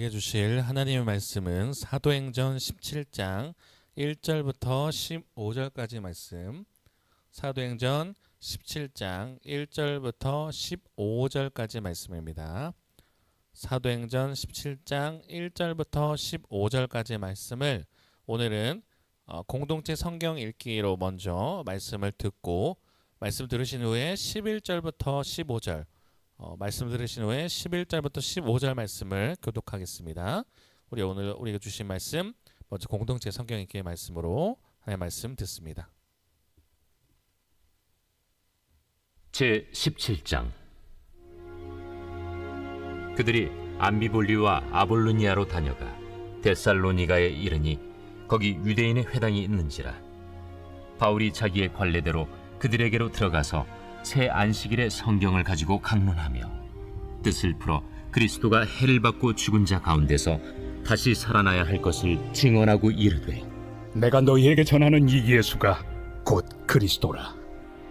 우리에게 주실 하나님의 말씀은 사도행전 17장 1절부터 15절까지 말씀. 사도행전 17장 1절부터 15절까지 말씀입니다. 사도행전 17장 1절부터 15절까지 말씀을 오늘은 공동체 성경 읽기로 먼저 말씀을 듣고 말씀 들으신 후에 11절부터 15절 말씀 들으신 후에 11절부터 15절 말씀을 교독하겠습니다. 우리 오늘 우리가 주신 말씀 먼저 공동체 성경 읽기의 말씀으로 하나님의 말씀 듣습니다. 제 17장. 그들이 암비볼리와 아볼로니아로 다녀가 데살로니가에 이르니 거기 유대인의 회당이 있는지라. 바울이 자기의 관례대로 그들에게로 들어가서 새 안식일에 성경을 가지고 강론하며 뜻을 풀어 그리스도가 해를 받고 죽은 자 가운데서 다시 살아나야 할 것을 증언하고 이르되, 내가 너희에게 전하는 이 예수가 곧 그리스도라.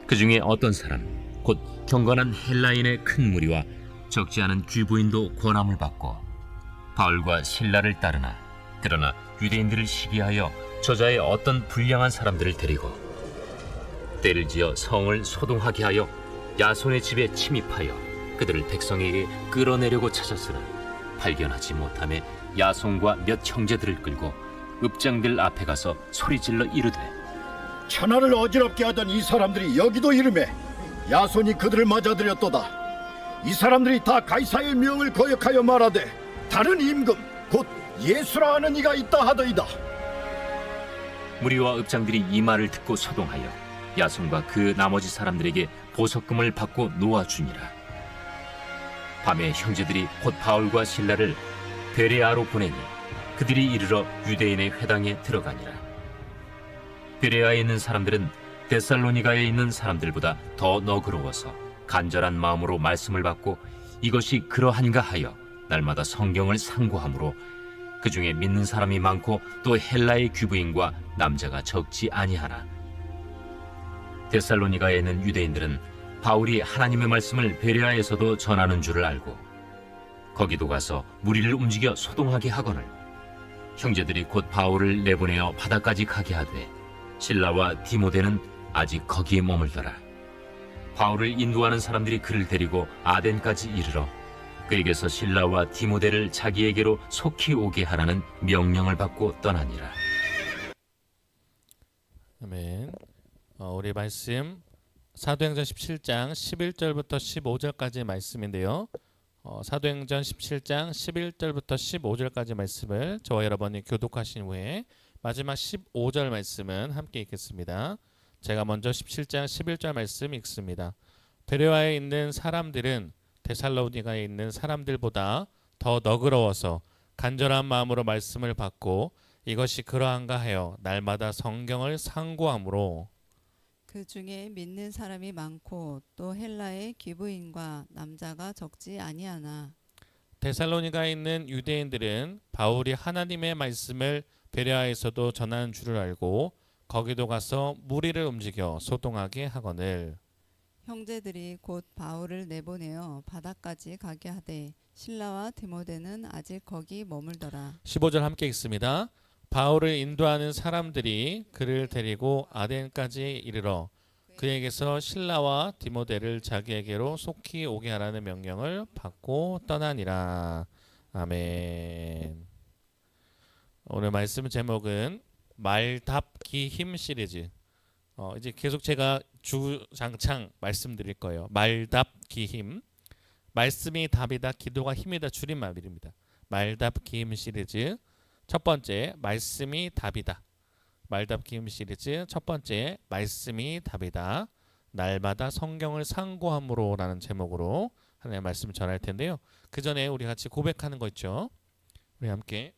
그 중에 어떤 사람 곧 경건한 헬라인의 큰 무리와 적지 않은 귀부인도 권함을 받고 바울과 실라를 따르나, 그러나 유대인들을 시기하여 저자의 어떤 불량한 사람들을 데리고 때를 지어 성을 소동하게 하여 야손의 집에 침입하여 그들을 백성에게 끌어내려고 찾았으나 발견하지 못하며 야손과 몇 형제들을 끌고 읍장들 앞에 가서 소리질러 이르되, 천하를 어지럽게 하던 이 사람들이 여기도 이르매 야손이 그들을 맞아들였도다. 이 사람들이 다 가이사의 명을 거역하여 말하되 다른 임금 곧 예수라 하는 이가 있다 하더이다. 무리와 읍장들이 이 말을 듣고 소동하여 야손과 그 나머지 사람들에게 보석금을 받고 놓아주니라. 밤에 형제들이 곧 바울과 실라를 베레아로 보내니 그들이 이르러 유대인의 회당에 들어가니라. 베레아에 있는 사람들은 데살로니가에 있는 사람들보다 더 너그러워서 간절한 마음으로 말씀을 받고 이것이 그러한가 하여 날마다 성경을 상고하므로 그 중에 믿는 사람이 많고 또 헬라의 귀부인과 남자가 적지 아니하나. 데살로니가에 있는 유대인들은 바울이 하나님의 말씀을 베레아에서도 전하는 줄을 알고 거기도 가서 무리를 움직여 소동하게 하거늘 형제들이 곧 바울을 내보내어 바다까지 가게 하되 실라와 디모데는 아직 거기에 머물더라. 바울을 인도하는 사람들이 그를 데리고 아덴까지 이르러 그에게서 실라와 디모데를 자기에게로 속히 오게 하라는 명령을 받고 떠나니라. 아멘. 우리 말씀 사도행전 17장 11절부터 15절까지 말씀인데요. 사도행전 17장 11절부터 15절까지 말씀을 저와 여러분이 교독하신 후에 마지막 15절 말씀은 함께 읽겠습니다. 제가 먼저 17장 11절 말씀 읽습니다. 베레아에 있는 사람들은 데살로니가에 있는 사람들보다 더 너그러워서 간절한 마음으로 말씀을 받고 이것이 그러한가 하여 날마다 성경을 상고함으로 그 중에 믿는 사람이 많고 또 헬라의 귀부인과 남자가 적지 아니하나. 데살로니가에 있는 유대인들은 바울이 하나님의 말씀을 베레아에서도 전하는 줄을 알고 거기도 가서 무리를 움직여 소동하게 하거늘 형제들이 곧 바울을 내보내어 바다까지 가게 하되 실라와 디모데는 아직 거기 머물더라. 15절 함께 읽습니다. 바울을 인도하는 사람들이 그를 데리고 아덴까지 이르러 그에게서 실라와 디모데를 자기에게로 속히 오게 하라는 명령을 받고 떠나니라. 아멘. 오늘 말씀 제목은 말답기힘 시리즈. 이제 계속 제가 주장창 말씀드릴 거예요. 말답기힘. 말씀이 답이다, 기도가 힘이다 줄임말입니다. 말답기힘 시리즈. 첫 번째, 말씀이 답이다. 말답기임 시리즈 첫 번째, 말씀이 답이다. 날마다 성경을 상고함으로 라는 제목으로 하나님의 말씀을 전할 텐데요. 그 전에 우리 같이 고백하는 거 있죠. 우리 함께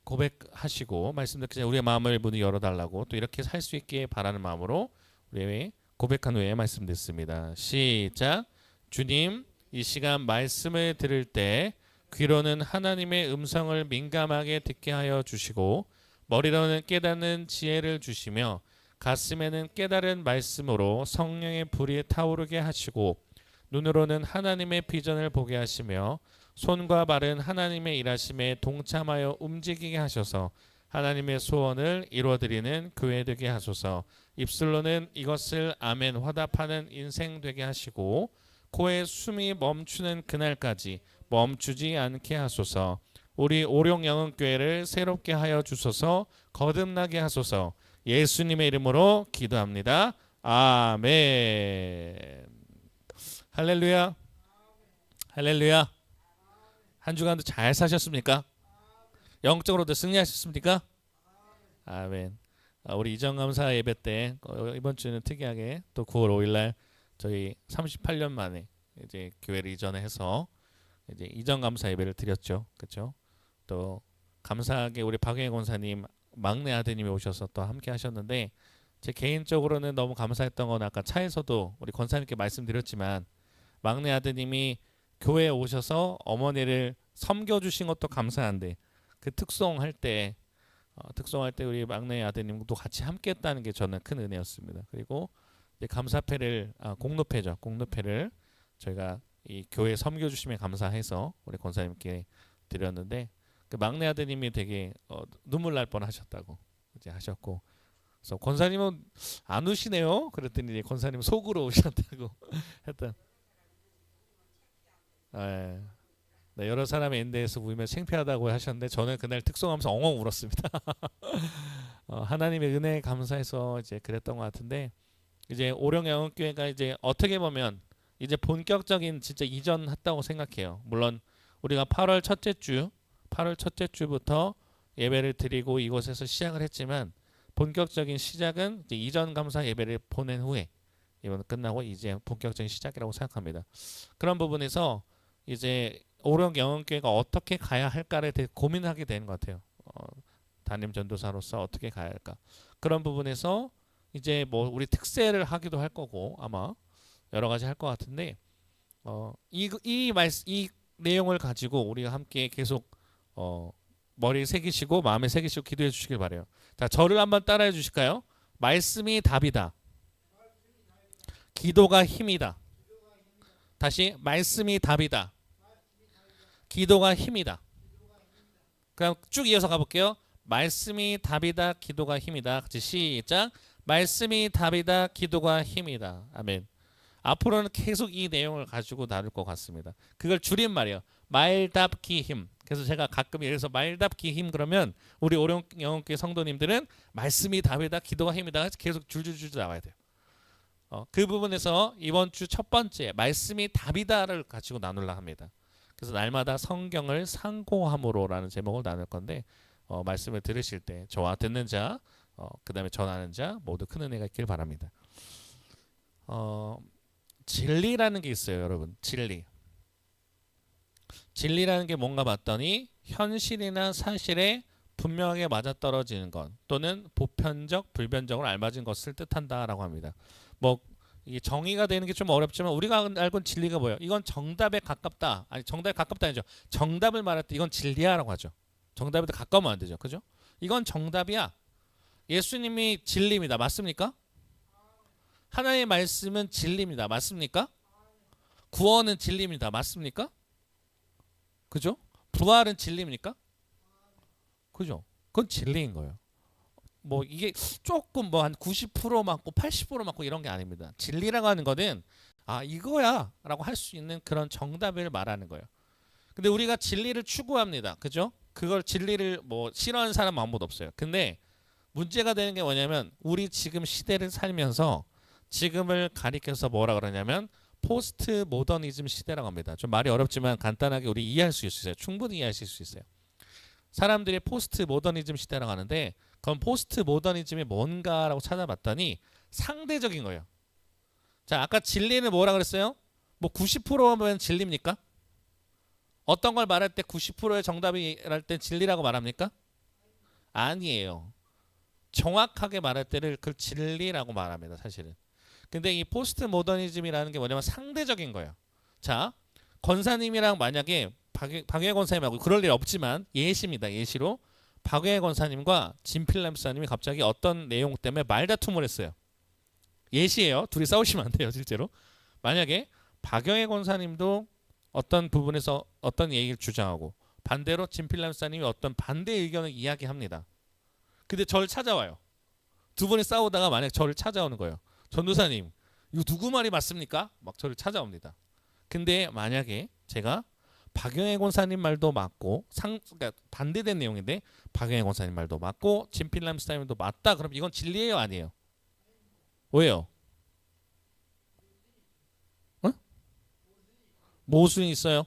고백하시고 말씀 듣기 전에 우리의 마음을 문을 열어달라고 또 이렇게 살 수 있게 바라는 마음으로 우리 고백한 후에 말씀 듣습니다. 시작. 주님, 이 시간 말씀을 들을 때 귀로는 하나님의 음성을 민감하게 듣게 하여 주시고 머리로는 깨닫는 지혜를 주시며 가슴에는 깨달은 말씀으로 성령의 불이 타오르게 하시고 눈으로는 하나님의 비전을 보게 하시며 손과 발은 하나님의 일하심에 동참하여 움직이게 하셔서 하나님의 소원을 이루어드리는 교회 되게 하소서. 입술로는 이것을 아멘 화답하는 인생 되게 하시고 코에 숨이 멈추는 그날까지 멈추지 않게 하소서. 우리 오룡영흥교회를 새롭게 하여 주소서. 거듭나게 하소서. 예수님의 이름으로 기도합니다. 아멘. 할렐루야. 할렐루야. 한 주간도 잘 사셨습니까? 영적으로도 승리하셨습니까? 아멘. 우리 이전감사 예배 때 이번 주는 특이하게 또 9월 5일 날 저희 38년 만에 이제 교회를 이전해서 이제 이전감사 예배를 드렸죠. 그렇죠? 또 감사하게 우리 박영애 권사님 막내 아드님이 오셔서 또 함께 하셨는데 제 개인적으로는 너무 감사했던 건 아까 차에서도 우리 권사님께 말씀드렸지만 막내 아드님이 교회에 오셔서 어머니를 섬겨주신 것도 감사한데 그 특송할 때 우리 막내 아드님도 같이 함께했다는 게 저는 큰 은혜였습니다. 그리고 이제 감사패를 공로패죠. 공로패를 저희가 이 교회 섬겨주심에 감사해서 우리 권사님께 드렸는데 그 막내 아드님이 되게 눈물 날 뻔하셨다고 이제 하셨고, 그래서 권사님은 안 우시네요. 그랬더니 이제 권사님 속으로 우셨다고 했던. 네, 여러 사람의 엔데에서 우면 창피하다고 하셨는데 저는 그날 특송하면서 엉엉 울었습니다. 하나님의 은혜에 감사해서 이제 그랬던 것 같은데 이제 오룡영흥교회가 이제 어떻게 보면 이제 본격적인 진짜 이전했다고 생각해요. 물론 우리가 8월 첫째 주부터 예배를 드리고 이곳에서 시작을 했지만 본격적인 시작은 이제 이전 감사 예배를 보낸 후에 이번 끝나고 이제 본격적인 시작이라고 생각합니다. 그런 부분에서 이제 오룡영흥교회가 어떻게 가야 할까를 되게 고민하게 되는 것 같아요. 담임 전도사로서 어떻게 가야 할까. 그런 부분에서 이제 뭐 우리 특세를 하기도 할 거고 아마 여러 가지 할 것 같은데 이 내용을 가지고 우리가 함께 계속 머리에 새기시고 마음에 새기시고 기도해 주시길 바래요. 자, 저를 한번 따라해 주실까요? 말씀이 답이다. 기도가 힘이다. 다시 말씀이 답이다. 기도가 힘이다. 그럼 쭉 이어서 가볼게요. 말씀이 답이다. 기도가 힘이다. 같이 시작. 말씀이 답이다. 기도가 힘이다. 아멘. 앞으로는 계속 이 내용을 가지고 나눌 것 같습니다. 그걸 줄임말이에요. 말답기 힘. 그래서 제가 가끔 예를 들어서 말답기 힘 그러면 우리 오룡영흥교회 성도님들은 말씀이 답이다. 기도가 힘이다. 계속 줄줄줄 나와야 돼요. 그 부분에서 이번 주 첫 번째 말씀이 답이다를 가지고 나누려 합니다. 그래서 날마다 성경을 상고함으로라는 제목을 나눌 건데 말씀을 들으실 때 저와 듣는 자, 그 다음에 전하는 자 모두 큰 은혜가 있길 바랍니다. 진리라는 게 있어요, 여러분. 진리라는 게 뭔가 봤더니 현실이나 사실에 분명하게 맞아떨어지는 것 또는 보편적, 불변적으로 알맞은 것을 뜻한다라고 합니다. 뭐 이게 정의가 되는 게 좀 어렵지만 우리가 알고 있는 진리가 뭐예요? 이건 정답에 가깝다. 아니 정답에 가깝다 아니죠. 정답을 말할 때 이건 진리야라고 하죠. 정답에 가까우면 안 되죠. 그죠? 이건 정답이야. 예수님이 진리입니다. 맞습니까? 하나님의 말씀은 진리입니다. 맞습니까? 구원은 진리입니다. 맞습니까? 그죠? 부활은 진리입니까? 그죠? 그건 진리인 거예요. 뭐 이게 조금 뭐 한 90% 맞고 80% 맞고 이런 게 아닙니다. 진리라고 하는 거는 이거야 라고 할 수 있는 그런 정답을 말하는 거예요. 근데 우리가 진리를 추구합니다. 그죠? 그걸 진리를 뭐 싫어하는 사람 아무도 없어요. 근데 문제가 되는 게 뭐냐면 우리 지금 시대를 살면서 지금을 가리켜서 뭐라 그러냐면 포스트 모더니즘 시대라고 합니다. 좀 말이 어렵지만 간단하게 우리 이해할 수 있어요. 충분히 이해하실 수 있어요. 사람들이 포스트 모더니즘 시대라고 하는데 그럼 포스트 모더니즘이 뭔가라고 찾아봤더니 상대적인 거예요. 자, 아까 진리는 뭐라 그랬어요? 뭐 90%면 진리입니까? 어떤 걸 말할 때 90%의 정답이랄 때 진리라고 말합니까? 아니에요. 정확하게 말할 때를 그 진리라고 말합니다. 사실은. 근데 이 포스트 모더니즘이라는 게 뭐냐면 상대적인 거예요. 자, 권사님이랑 만약에 박영애 권사님하고 그럴 일 없지만 예시입니다. 예시로 박영애 권사님과 진필남 목사님이 갑자기 어떤 내용 때문에 말다툼을 했어요. 예시예요. 둘이 싸우시면 안 돼요. 실제로. 만약에 박영애 권사님도 어떤 부분에서 어떤 얘기를 주장하고 반대로 진필남 사님이 어떤 반대 의견을 이야기합니다. 근데 저를 찾아와요. 두 분이 싸우다가 만약 저를 찾아오는 거예요. 전도사님, 이거 누구 말이 맞습니까? 막 저를 찾아옵니다. 근데 만약에 제가 박영애 권사님 말도 맞고 그러니까 반대된 내용인데 박영애 권사님 말도 맞고 진필남 사님도 맞다. 그럼 이건 진리예요, 아니에요? 왜요? 어? 모순이 있어요.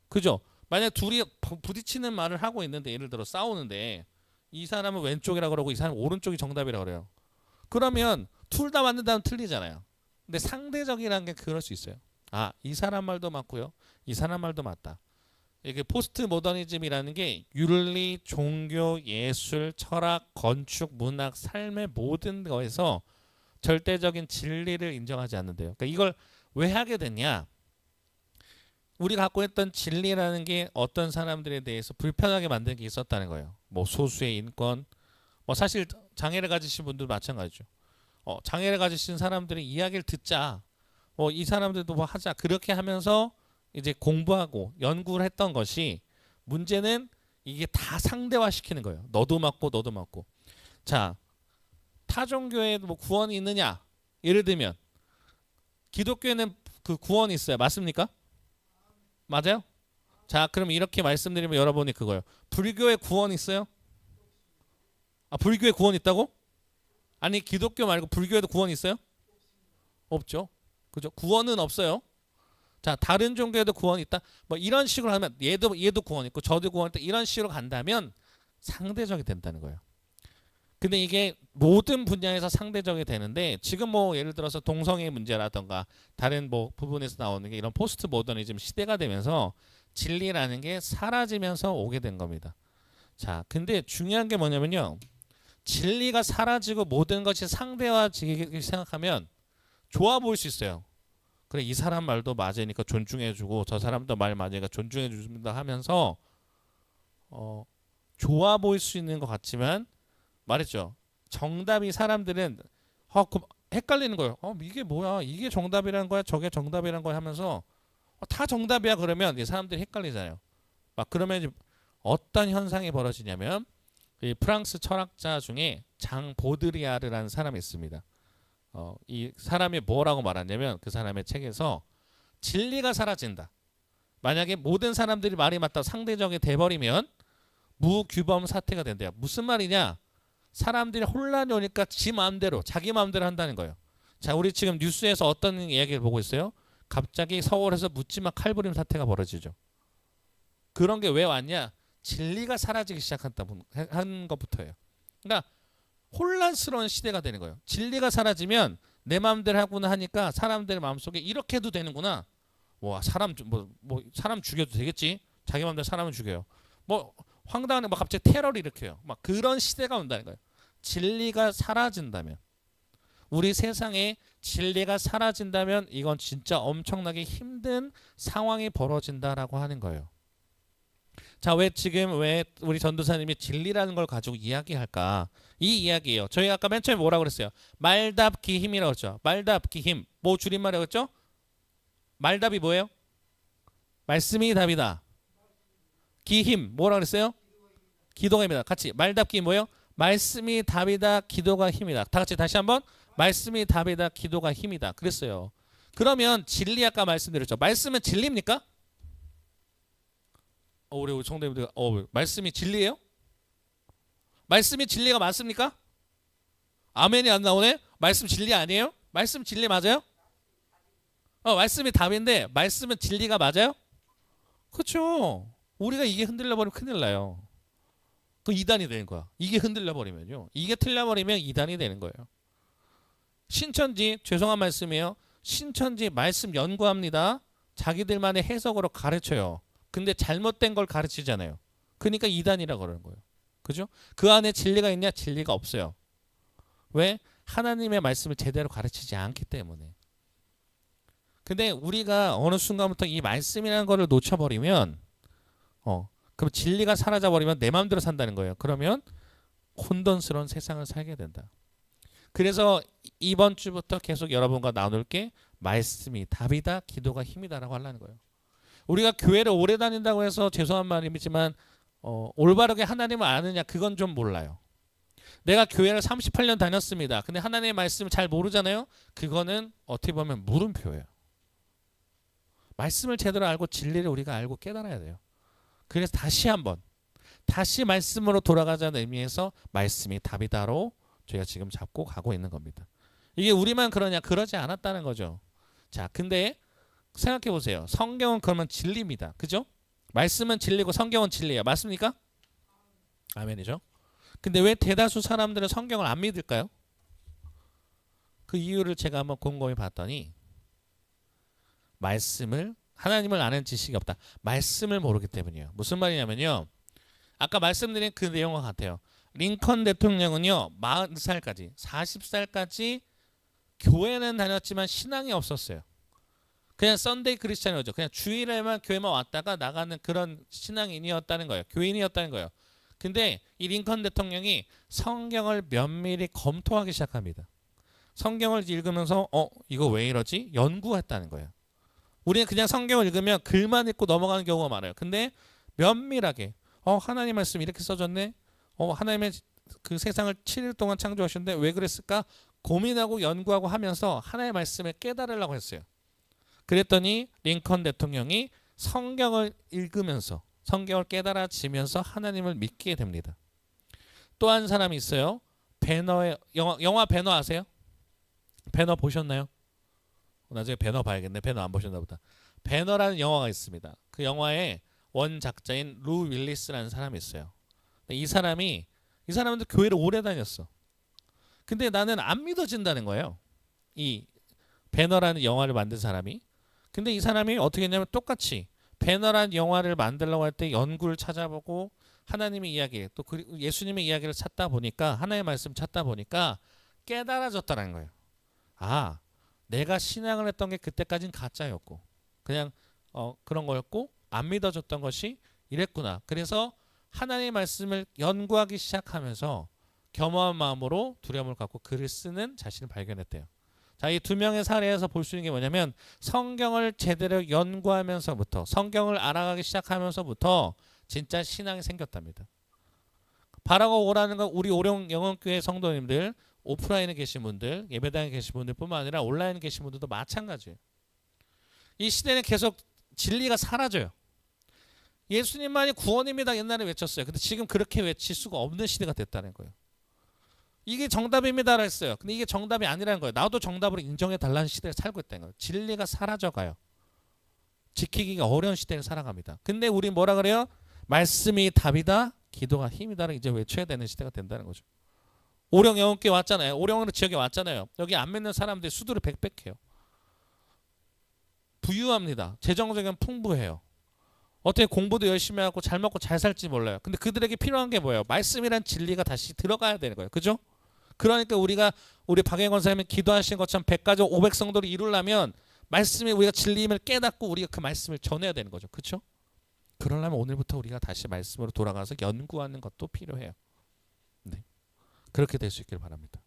그죠? 만약 둘이 부딪히는 말을 하고 있는데 예를 들어 싸우는데 이 사람은 왼쪽이라 그러고 이 사람은 오른쪽이 정답이라 그래요. 그러면 둘 다 맞는다면 틀리잖아요. 근데 상대적이라는 게 그럴 수 있어요. 아, 이 사람 말도 맞고요. 이 사람 말도 맞다. 이게 포스트 모더니즘이라는 게 윤리, 종교, 예술, 철학, 건축, 문학, 삶의 모든 거에서 절대적인 진리를 인정하지 않는데요. 그러니까 이걸 왜 하게 됐냐? 우리가 갖고 있던 진리라는 게 어떤 사람들에 대해서 불편하게 만든 게 있었다는 거예요. 뭐 소수의 인권, 뭐 사실 장애를 가지신 분들 마찬가지죠. 장애를 가지신 사람들의 이야기를 듣자. 이 사람들도 뭐 하자. 그렇게 하면서 이제 공부하고 연구를 했던 것이 문제는 이게 다 상대화 시키는 거예요. 너도 맞고 너도 맞고. 자, 타 종교에도 뭐 구원이 있느냐? 예를 들면 기독교에는 그 구원이 있어요. 맞습니까? 맞아요? 자, 그럼 이렇게 말씀드리면 여러분이 그거예요. 불교에 구원 있어요? 아, 불교에 구원 있다고? 아니, 기독교 말고 불교에도 구원 있어요? 없죠. 그죠? 구원은 없어요. 자, 다른 종교에도 구원 있다. 뭐 이런 식으로 하면 얘도 구원 있고 저도 구원 있다. 이런 식으로 간다면 상대적이 된다는 거예요. 근데 이게 모든 분야에서 상대적이 되는데 지금 뭐 예를 들어서 동성애 문제라던가 다른 뭐 부분에서 나오는 게 이런 포스트 모더니즘 시대가 되면서 진리라는 게 사라지면서 오게 된 겁니다. 자, 근데 중요한 게 뭐냐면요. 진리가 사라지고 모든 것이 상대화지기 생각하면 좋아 보일 수 있어요. 그래, 이 사람 말도 맞으니까 존중해주고 저 사람도 말 맞으니까 존중해줍니다 하면서 좋아 보일 수 있는 것 같지만 말했죠. 정답이 사람들은 헷갈리는 거예요. 이게 뭐야? 이게 정답이란 거야? 저게 정답이란 거야? 하면서 다 정답이야 그러면 이 사람들이 헷갈리잖아요. 막 그러면 이제 어떤 현상이 벌어지냐면 이 프랑스 철학자 중에 장 보드리아르라는 사람이 있습니다. 이 사람이 뭐라고 말하냐면 그 사람의 책에서 진리가 사라진다. 만약에 모든 사람들이 말이 맞다 상대적이 돼버리면 무규범 사태가 된대요. 무슨 말이냐? 사람들이 혼란이 오니까 지 마음대로 자기 마음대로 한다는 거예요. 자, 우리 지금 뉴스에서 어떤 이야기를 보고 있어요? 갑자기 서울에서 묻지마 칼부림 사태가 벌어지죠. 그런 게 왜 왔냐? 진리가 사라지기 시작한 것부터예요. 그러니까 혼란스러운 시대가 되는 거예요. 진리가 사라지면 내 마음대로 하구나 하니까 사람들의 마음속에 이렇게 해도 되는구나. 와, 사람 사람 죽여도 되겠지. 자기 마음대로 사람을 죽여요. 뭐 황당한 막 갑자기 테러를 일으켜요. 막 그런 시대가 온다는 거예요. 진리가 사라진다면 우리 세상에 진리가 사라진다면 이건 진짜 엄청나게 힘든 상황이 벌어진다라고 하는 거예요. 자, 왜 우리 전도사님이 진리라는 걸 가지고 이야기할까? 이 이야기예요. 저희 아까 맨 처음에 뭐라고 그랬어요? 말답기 힘이라고 했죠. 말답기 힘. 뭐 줄임말이라고 했죠? 말답이 뭐예요? 말씀이 답이다. 기힘 뭐라고 그랬어요? 기도가 힘이다. 같이 말답기 뭐예요? 말씀이 답이다. 기도가 힘이다. 다 같이 다시 한번 말씀이 답이다. 기도가 힘이다. 그랬어요. 그러면 진리 아까 말씀드렸죠. 말씀은 진리입니까? 우리 성도님들 말씀이 진리예요? 말씀이 진리가 맞습니까? 아멘이 안 나오네? 말씀 진리 아니에요? 말씀 진리 맞아요? 말씀이 답인데 말씀은 진리가 맞아요? 그렇죠. 우리가 이게 흔들려 버리면 큰일 나요. 그 이단이 되는 거야. 이게 흔들려 버리면요. 이게 틀려 버리면 이단이 되는 거예요. 신천지 죄송한 말씀이에요. 신천지 말씀 연구합니다. 자기들만의 해석으로 가르쳐요. 근데 잘못된 걸 가르치잖아요. 그러니까 이단이라고 그러는 거예요. 그죠? 그 안에 진리가 있냐? 진리가 없어요. 왜? 하나님의 말씀을 제대로 가르치지 않기 때문에. 근데 우리가 어느 순간부터 이 말씀이라는 거를 놓쳐버리면 그럼 진리가 사라져버리면 내 마음대로 산다는 거예요. 그러면 혼돈스러운 세상을 살게 된다. 그래서 이번 주부터 계속 여러분과 나눌 게 말씀이 답이다, 기도가 힘이다라고 하려는 거예요. 우리가 교회를 오래 다닌다고 해서 죄송한 말이지만 올바르게 하나님을 아느냐 그건 좀 몰라요. 내가 교회를 38년 다녔습니다. 근데 하나님의 말씀을 잘 모르잖아요. 그거는 어떻게 보면 물음표예요. 말씀을 제대로 알고 진리를 우리가 알고 깨달아야 돼요. 그래서 다시 말씀으로 돌아가자는 의미에서 말씀이 답이다로 저희가 지금 잡고 가고 있는 겁니다. 이게 우리만 그러냐? 그러지 않았다는 거죠. 자, 근데 생각해 보세요. 성경은 그러면 진리입니다. 그죠? 말씀은 진리고 성경은 진리예요. 맞습니까? 아멘이죠. 근데 왜 대다수 사람들은 성경을 안 믿을까요? 그 이유를 제가 한번 곰곰이 봤더니 하나님을 아는 지식이 없다. 말씀을 모르기 때문이에요. 무슨 말이냐면요. 아까 말씀드린 그 내용과 같아요. 링컨 대통령은요. 40살까지 40살까지 교회는 다녔지만 신앙이 없었어요. 그냥 썬데이 크리스찬이었죠. 그냥 주일에만 교회만 왔다가 나가는 그런 신앙인이었다는 거예요. 교인이었다는 거예요. 근데 이 링컨 대통령이 성경을 면밀히 검토하기 시작합니다. 성경을 읽으면서 이거 왜 이러지? 연구했다는 거예요. 우리는 그냥 성경을 읽으면 글만 읽고 넘어가는 경우가 많아요. 근데 면밀하게 하나님 말씀 이렇게 써졌네. 하나님의 그 세상을 7일 동안 창조하셨는데 왜 그랬을까? 고민하고 연구하고 하면서 하나님의 말씀을 깨달으려고 했어요. 그랬더니 링컨 대통령이 성경을 읽으면서 성경을 깨달아지면서 하나님을 믿게 됩니다. 또 한 사람이 있어요. 배너의 영화 배너 아세요? 배너 보셨나요? 나중에 배너 봐야겠네. 배너 안 보셨나 보다. 배너라는 영화가 있습니다. 그 영화의 원작자인 루 윌리스라는 사람이 있어요. 이 사람도 교회를 오래 다녔어. 근데 나는 안 믿어진다는 거예요. 이 배너라는 영화를 만든 사람이. 근데 이 사람이 어떻게 했냐면 똑같이 배너라는 영화를 만들려고 할 때 연구를 찾아보고 하나님의 이야기 또 예수님의 이야기를 찾다 보니까 하나님의 말씀 찾다 보니까 깨달아졌다는 거예요. 아, 내가 신앙을 했던 게 그때까지는 가짜였고 그냥 그런 거였고 안 믿어졌던 것이 이랬구나. 그래서 하나님의 말씀을 연구하기 시작하면서 겸허한 마음으로 두려움을 갖고 글을 쓰는 자신을 발견했대요. 자, 이 두 명의 사례에서 볼 수 있는 게 뭐냐면 성경을 제대로 연구하면서부터 성경을 알아가기 시작하면서부터 진짜 신앙이 생겼답니다. 바라고 오라는 건 우리 오령 영원교회 성도님들 오프라인에 계신 분들 예배당에 계신 분들 뿐만 아니라 온라인에 계신 분들도 마찬가지예요. 이 시대는 계속 진리가 사라져요. 예수님만이 구원입니다 옛날에 외쳤어요. 근데 지금 그렇게 외칠 수가 없는 시대가 됐다는 거예요. 이게 정답입니다라 했어요. 근데 이게 정답이 아니라는 거예요. 나도 정답으로 인정해 달라는 시대를 살고 있다는 거예요. 진리가 사라져가요. 지키기가 어려운 시대를 살아갑니다. 근데 우리 뭐라 그래요? 말씀이 답이다, 기도가 힘이다를 이제 외쳐야 되는 시대가 된다는 거죠. 오령 영원교회 왔잖아요. 오령 지역에 왔잖아요. 여기 안 믿는 사람들이 수두를 백백해요. 부유합니다. 재정적인 풍부해요. 어떻게 공부도 열심히 하고 잘 먹고 잘 살지 몰라요. 근데 그들에게 필요한 게 뭐예요? 말씀이란 진리가 다시 들어가야 되는 거예요. 그죠? 그러니까 우리 박영건 선생님이 기도하신 것처럼 100가족 500성도를 이루려면 말씀이 우리가 진리임을 깨닫고 우리가 그 말씀을 전해야 되는 거죠. 그렇죠? 그러려면 오늘부터 우리가 다시 말씀으로 돌아가서 연구하는 것도 필요해요. 네. 그렇게 될 수 있길 바랍니다.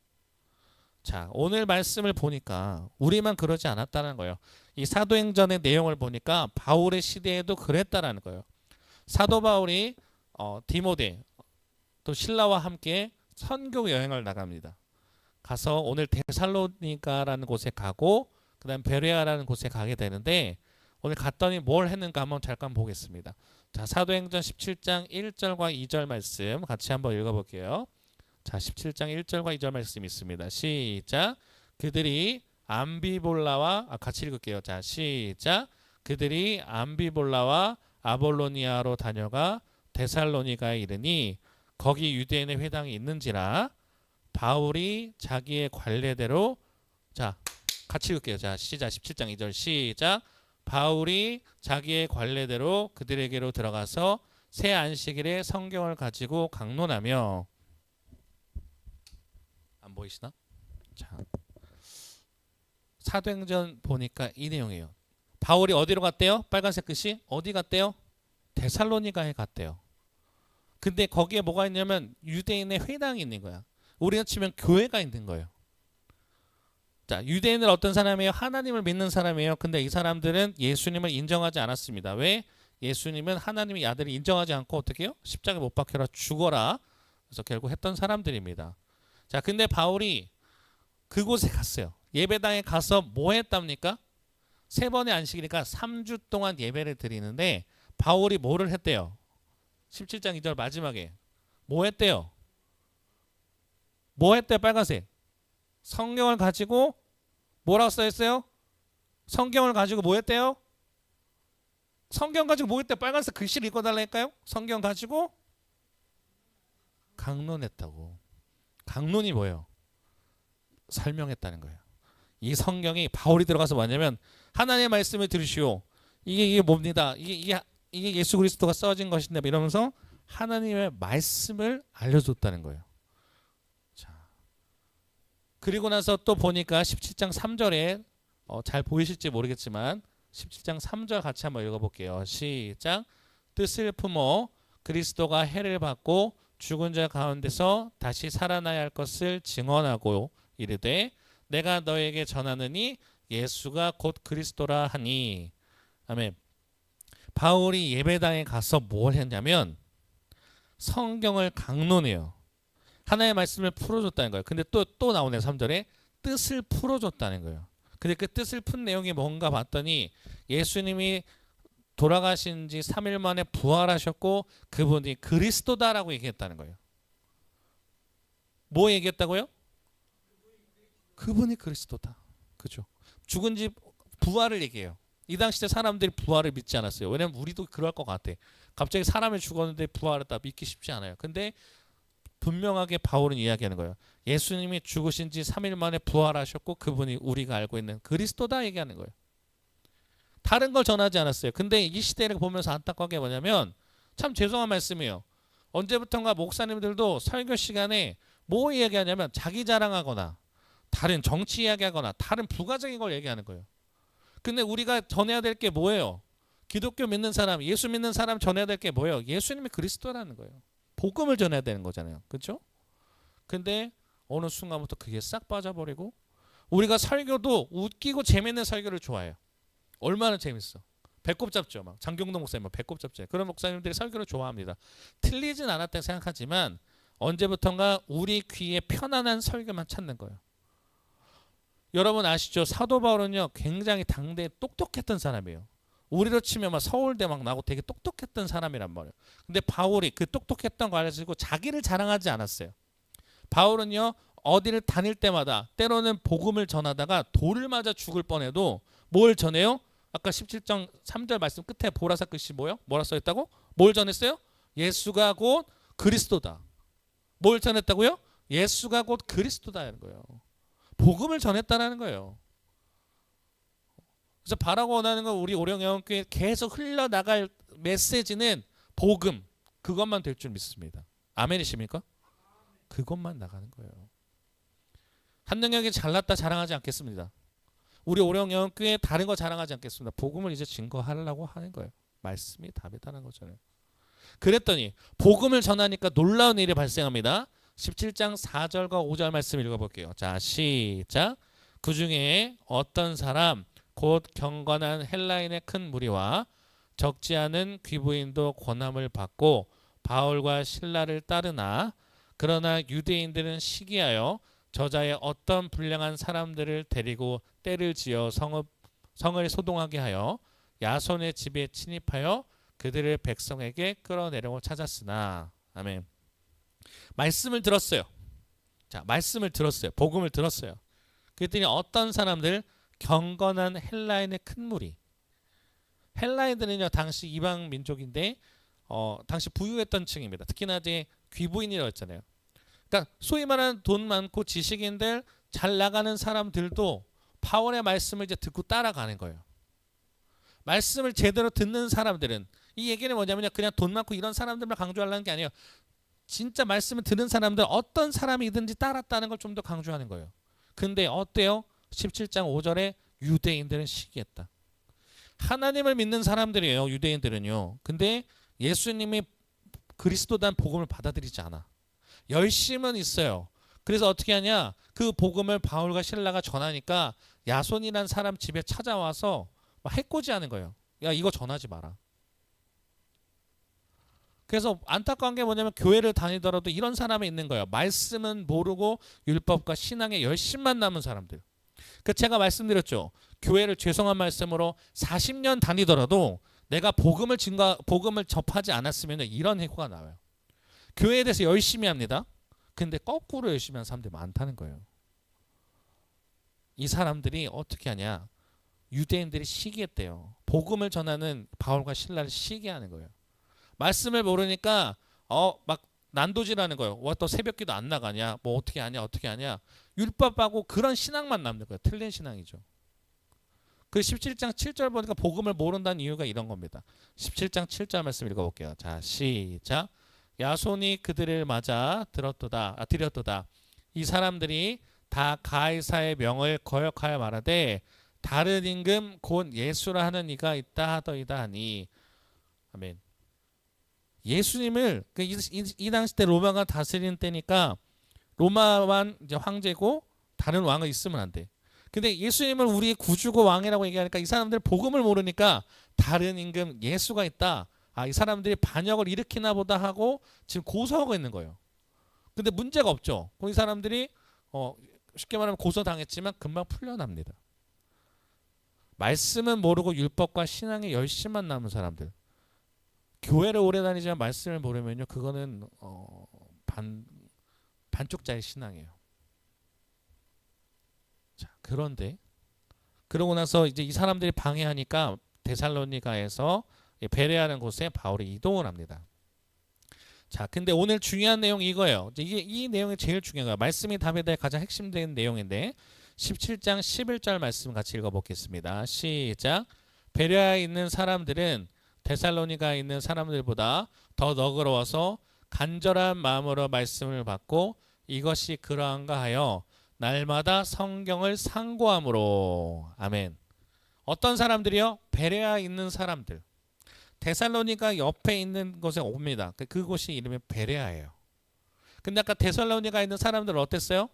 자, 오늘 말씀을 보니까 우리만 그러지 않았다는 거예요. 이 사도행전의 내용을 보니까 바울의 시대에도 그랬다라는 거예요. 사도 바울이 디모데 또 실라와 함께 선교 여행을 나갑니다. 가서 오늘 데살로니가라는 곳에 가고 그다음 베레아라는 곳에 가게 되는데 오늘 갔더니 뭘 했는가 한번 잠깐 보겠습니다. 자, 사도행전 17장 1절과 2절 말씀 같이 한번 읽어볼게요. 자, 17장 1절과 2절 말씀 있습니다. 시작. 그들이 암비볼라와 같이 읽을게요. 자, 시작. 그들이 암비볼라와 아볼로니아로 다녀가 데살로니가에 이르니 거기 유대인의 회당이 있는지라 바울이 자기의 관례대로 자, 같이 읽을게요. 자, 시작. 17장 2절 시작. 바울이 자기의 관례대로 그들에게로 들어가서 새 안식일에 성경을 가지고 강론하며 안 보이시나? 자, 사도행전 보니까 이 내용이에요. 바울이 어디로 갔대요? 빨간색 글씨 어디 갔대요? 데살로니가에 갔대요. 근데 거기에 뭐가 있냐면 유대인의 회당이 있는 거야. 우리가 치면 교회가 있는 거예요. 자, 유대인은 어떤 사람이에요? 하나님을 믿는 사람이에요. 근데 이 사람들은 예수님을 인정하지 않았습니다. 왜? 예수님은 하나님의 아들을 인정하지 않고 어떻게 해요? 십자가에 못 박혀라 죽어라. 그래서 결국 했던 사람들입니다. 자, 근데 바울이 그곳에 갔어요. 예배당에 가서 뭐 했답니까? 3번의 안식이니까 3주 동안 예배를 드리는데 바울이 뭐를 했대요? 17장 2절 마지막에 뭐 했대요? 뭐 했대요? 빨간색. 성경을 가지고 뭐라고 써있어요? 성경을 가지고 뭐 했대요? 성경 가지고 뭐 했대요? 빨간색 글씨를 읽어달라니까요? 성경 가지고 강론했다고. 강론이 뭐예요? 설명했다는 거예요. 이 성경이 바울이 들어가서 뭐냐면 하나님의 말씀을 들으시오. 이게 뭡니다. 이게 예수 그리스도가 써진 것인데 이러면서 하나님의 말씀을 알려줬다는 거예요. 자, 그리고 나서 또 보니까 17장 3절에 잘 보이실지 모르겠지만 17장 3절 같이 한번 읽어볼게요. 시작. 뜻을 품어 그리스도가 해를 받고 죽은 자 가운데서 다시 살아나야 할 것을 증언하고 이르되 내가 너에게 전하느니 예수가 곧 그리스도라 하니. 아멘. 바울이 예배당에 가서 뭘 했냐면 성경을 강론해요. 하나의 말씀을 풀어줬다는 거예요. 근데 또 나오네 3절에 뜻을 풀어줬다는 거예요. 근데 그 뜻을 푼 내용이 뭔가 봤더니 예수님이 돌아가신 지 3일 만에 부활하셨고 그분이 그리스도다라고 얘기했다는 거예요. 뭐 얘기했다고요? 그분이 그리스도다. 그죠? 죽은 지 부활을 얘기해요. 이 당시 때 사람들이 부활을 믿지 않았어요. 왜냐면 우리도 그럴 것 같아. 갑자기 사람이 죽었는데 부활했다 믿기 쉽지 않아요. 근데 분명하게 바울은 이야기하는 거예요. 예수님이 죽으신 지 3일 만에 부활하셨고 그분이 우리가 알고 있는 그리스도다 얘기하는 거예요. 다른 걸 전하지 않았어요. 근데 이 시대를 보면서 안타까운 게 뭐냐면 참 죄송한 말씀이에요. 언제부턴가 목사님들도 설교 시간에 뭐 이야기하냐면 자기 자랑하거나 다른 정치 이야기하거나 다른 부가적인 걸 얘기하는 거예요. 근데 우리가 전해야 될 게 뭐예요? 기독교 믿는 사람, 예수 믿는 사람 전해야 될 게 뭐예요? 예수님이 그리스도라는 거예요. 복음을 전해야 되는 거잖아요. 그렇죠? 근데 어느 순간부터 그게 싹 빠져버리고 우리가 설교도 웃기고 재밌는 설교를 좋아해요. 얼마나 재밌어. 배꼽 잡죠. 막 장경동 목사님 배꼽 잡죠. 그런 목사님들이 설교를 좋아합니다. 틀리진 않았다고 생각하지만 언제부턴가 우리 귀에 편안한 설교만 찾는 거예요. 여러분 아시죠? 사도 바울은요 굉장히 당대에 똑똑했던 사람이에요. 우리로 치면 막 서울대 막 나고 되게 똑똑했던 사람이란 말이에요. 근데 바울이 그 똑똑했던 거 가지고 자기를 자랑하지 않았어요. 바울은요 어디를 다닐 때마다 때로는 복음을 전하다가 돌을 맞아 죽을 뻔해도 뭘 전해요? 아까 17장 3절 말씀 끝에 보라색 글씨 뭐라 써있다고? 뭘 전했어요? 예수가 곧 그리스도다. 뭘 전했다고요? 예수가 곧 그리스도다라는 거예요. 복음을 전했다라는 거예요. 그래서 바라고 원하는 건 우리 오령영교회 계속 흘러나갈 메시지는 복음 그것만 될 줄 믿습니다. 아멘이십니까? 그것만 나가는 거예요. 한능력이 잘났다 자랑하지 않겠습니다. 우리 오령영교회 다른 거 자랑하지 않겠습니다. 복음을 이제 증거하려고 하는 거예요. 말씀이 답이다라는 거잖아요. 그랬더니 복음을 전하니까 놀라운 일이 발생합니다. 17장 4절과 5절 말씀 읽어볼게요. 자 시작. 그 중에 어떤 사람 곧 경건한 헬라인의 큰 무리와 적지 않은 귀부인도 권함을 받고 바울과 실라를 따르나 그러나 유대인들은 시기하여 저자의 어떤 불량한 사람들을 데리고 떼를 지어 성을 소동하게 하여 야손의 집에 침입하여 그들을 백성에게 끌어내려고 찾았으나 아멘. 말씀을 들었어요. 자, 말씀을 들었어요. 복음을 들었어요. 그랬더니 어떤 사람들 경건한 헬라인의 큰 무리. 헬라인들은요 당시 이방 민족인데 당시 부유했던 층입니다. 특히나 이제 귀부인이라고 했잖아요. 그러니까 소위 말하는 돈 많고 지식인들 잘 나가는 사람들도 바울의 말씀을 이제 듣고 따라가는 거예요. 말씀을 제대로 듣는 사람들은 이 얘기는 뭐냐면 그냥 돈 많고 이런 사람들만 강조하려는 게 아니에요. 진짜 말씀을 듣는 사람들 어떤 사람이든지 따랐다는 걸 좀 더 강조하는 거예요. 근데 어때요? 17장 5절에 유대인들은 시기했다. 하나님을 믿는 사람들이에요. 유대인들은요. 근데 예수님이 그리스도단 복음을 받아들이지 않아. 열심은 있어요. 그래서 어떻게 하냐? 그 복음을 바울과 실라가 전하니까 야손이라는 사람 집에 찾아와서 막 해코지하는 거예요. 야, 이거 전하지 마라. 그래서 안타까운 게 뭐냐면 교회를 다니더라도 이런 사람이 있는 거예요. 말씀은 모르고 율법과 신앙에 열심만 남은 사람들. 그 제가 말씀드렸죠. 교회를 죄송한 말씀으로 40년 다니더라도 내가 복음을 접하지 않았으면 이런 해코가 나와요. 교회에 대해서 열심히 합니다. 근데 거꾸로 열심히 하는 사람들이 많다는 거예요. 이 사람들이 어떻게 하냐? 유대인들이 시기했대요. 복음을 전하는 바울과 실라를 시기하는 거예요. 말씀을 모르니까 막 난도질하는 거예요. 와, 또 새벽기도 안 나가냐? 뭐 어떻게 하냐? 율법하고 그런 신앙만 남는 거예요. 틀린 신앙이죠. 그 17장 7절 보니까 복음을 모른다는 이유가 이런 겁니다. 17장 7절 말씀 읽어볼게요. 자, 시작. 야손이 그들을 맞아 드렸도다. 이 사람들이 다 가이사의 명을 거역하여 말하되 다른 임금 곧 예수라 하는 이가 있다 하더이다 하니. 아멘. 예수님을 이 당시 때 로마가 다스리는 때니까 로마만 이제 황제고 다른 왕은 있으면 안 돼. 근데 예수님을 우리의 구주고 왕이라고 얘기하니까 이 사람들 복음을 모르니까 다른 임금 예수가 있다. 이 사람들이 반역을 일으키나 보다 하고 지금 고소하고 있는 거예요. 근데 문제가 없죠. 이 사람들이 쉽게 말하면 고소당했지만 금방 풀려납니다. 말씀은 모르고 율법과 신앙에 열심만 남은 사람들. 교회를 오래 다니지만 말씀을 모르면요, 그거는 반쪽짜리 신앙이에요. 자, 그런데 그러고 나서 이제 이 사람들이 방해하니까 데살로니가에서 베레아라는 곳에 바울이 이동을 합니다. 자, 근데 오늘 중요한 내용이 이거예요. 이 내용이 제일 중요한 거예요. 말씀이 답에 대해 가장 핵심적인 내용인데 17장 11절 말씀 같이 읽어보겠습니다. 시작. 베레아에 있는 사람들은 데살로니가에 있는 사람들보다 더 너그러워서 간절한 마음으로 말씀을 받고 이것이 그러한가 하여 날마다 성경을 상고함으로. 아멘. 어떤 사람들이요? 베레아에 있는 사람들. 데살로니가 옆에 있는 곳에 옵니다. 그곳이 이름이 베레아예요. 근데 아까 데살로니가에 있는 사람들은 어땠어요?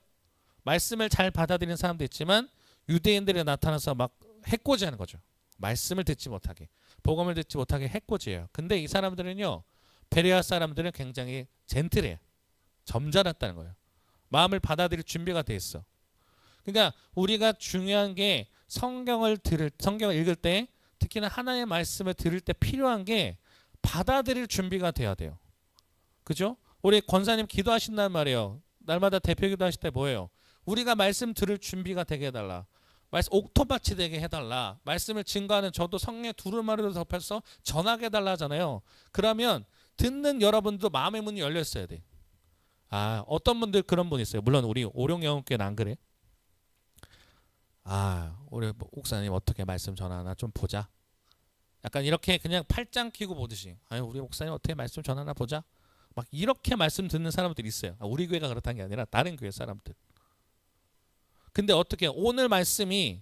말씀을 잘 받아들이는 사람도 있지만 유대인들이 나타나서 막 해코지하는 거죠. 말씀을 듣지 못하게, 복음을 듣지 못하게 해코지해요. 근데 이 사람들은요, 베레아 사람들은 굉장히 젠틀해요. 점잖았다는 거예요. 마음을 받아들일 준비가 돼 있어. 그러니까 우리가 중요한 게 성경을 읽을 때, 특히나 하나님의 말씀을 들을 때 필요한 게 받아들일 준비가 돼야 돼요. 그죠? 우리 권사님 기도하신단 말이에요. 날마다 대표 기도하실 때 뭐예요? 우리가 말씀 들을 준비가 되게 해달라. 옥토밭이 되게 해달라. 말씀을 증거하는 저도 성령의 두루마리로 덮여서 전하게 해달라 하잖아요. 그러면 듣는 여러분도 마음의 문이 열려 있어야 돼. 어떤 분들 그런 분 있어요. 물론 우리 오룡영웅교회는 안 그래. 우리 목사님 어떻게 말씀 전하나 좀 보자. 약간 이렇게 그냥 팔짱 끼고 보듯이. 우리 목사님 어떻게 말씀 전하나 보자. 막 이렇게 말씀 듣는 사람들이 있어요. 우리 교회가 그렇다는 게 아니라 다른 교회 사람들. 근데 어떻게 오늘 말씀이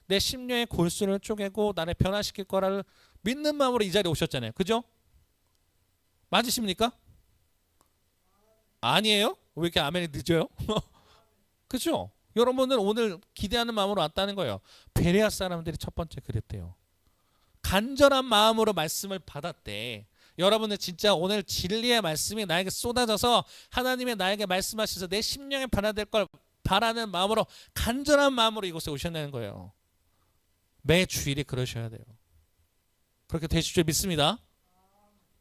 내 심령의 골수를 쪼개고 나를 변화시킬 거라를 믿는 마음으로 이 자리에 오셨잖아요. 그죠? 맞으십니까? 아니에요? 왜 이렇게 아멘이 늦어요? 그죠? 여러분들 오늘 기대하는 마음으로 왔다는 거예요. 베레아 사람들이 첫 번째 그랬대요. 간절한 마음으로 말씀을 받았대. 여러분들 진짜 오늘 진리의 말씀이 나에게 쏟아져서 하나님의 나에게 말씀하셔서 내 심령에 변화될 걸 바라는 마음으로, 간절한 마음으로 이곳에 오셨다는 거예요. 매 주일이 그러셔야 돼요. 그렇게 되실 줄 믿습니다.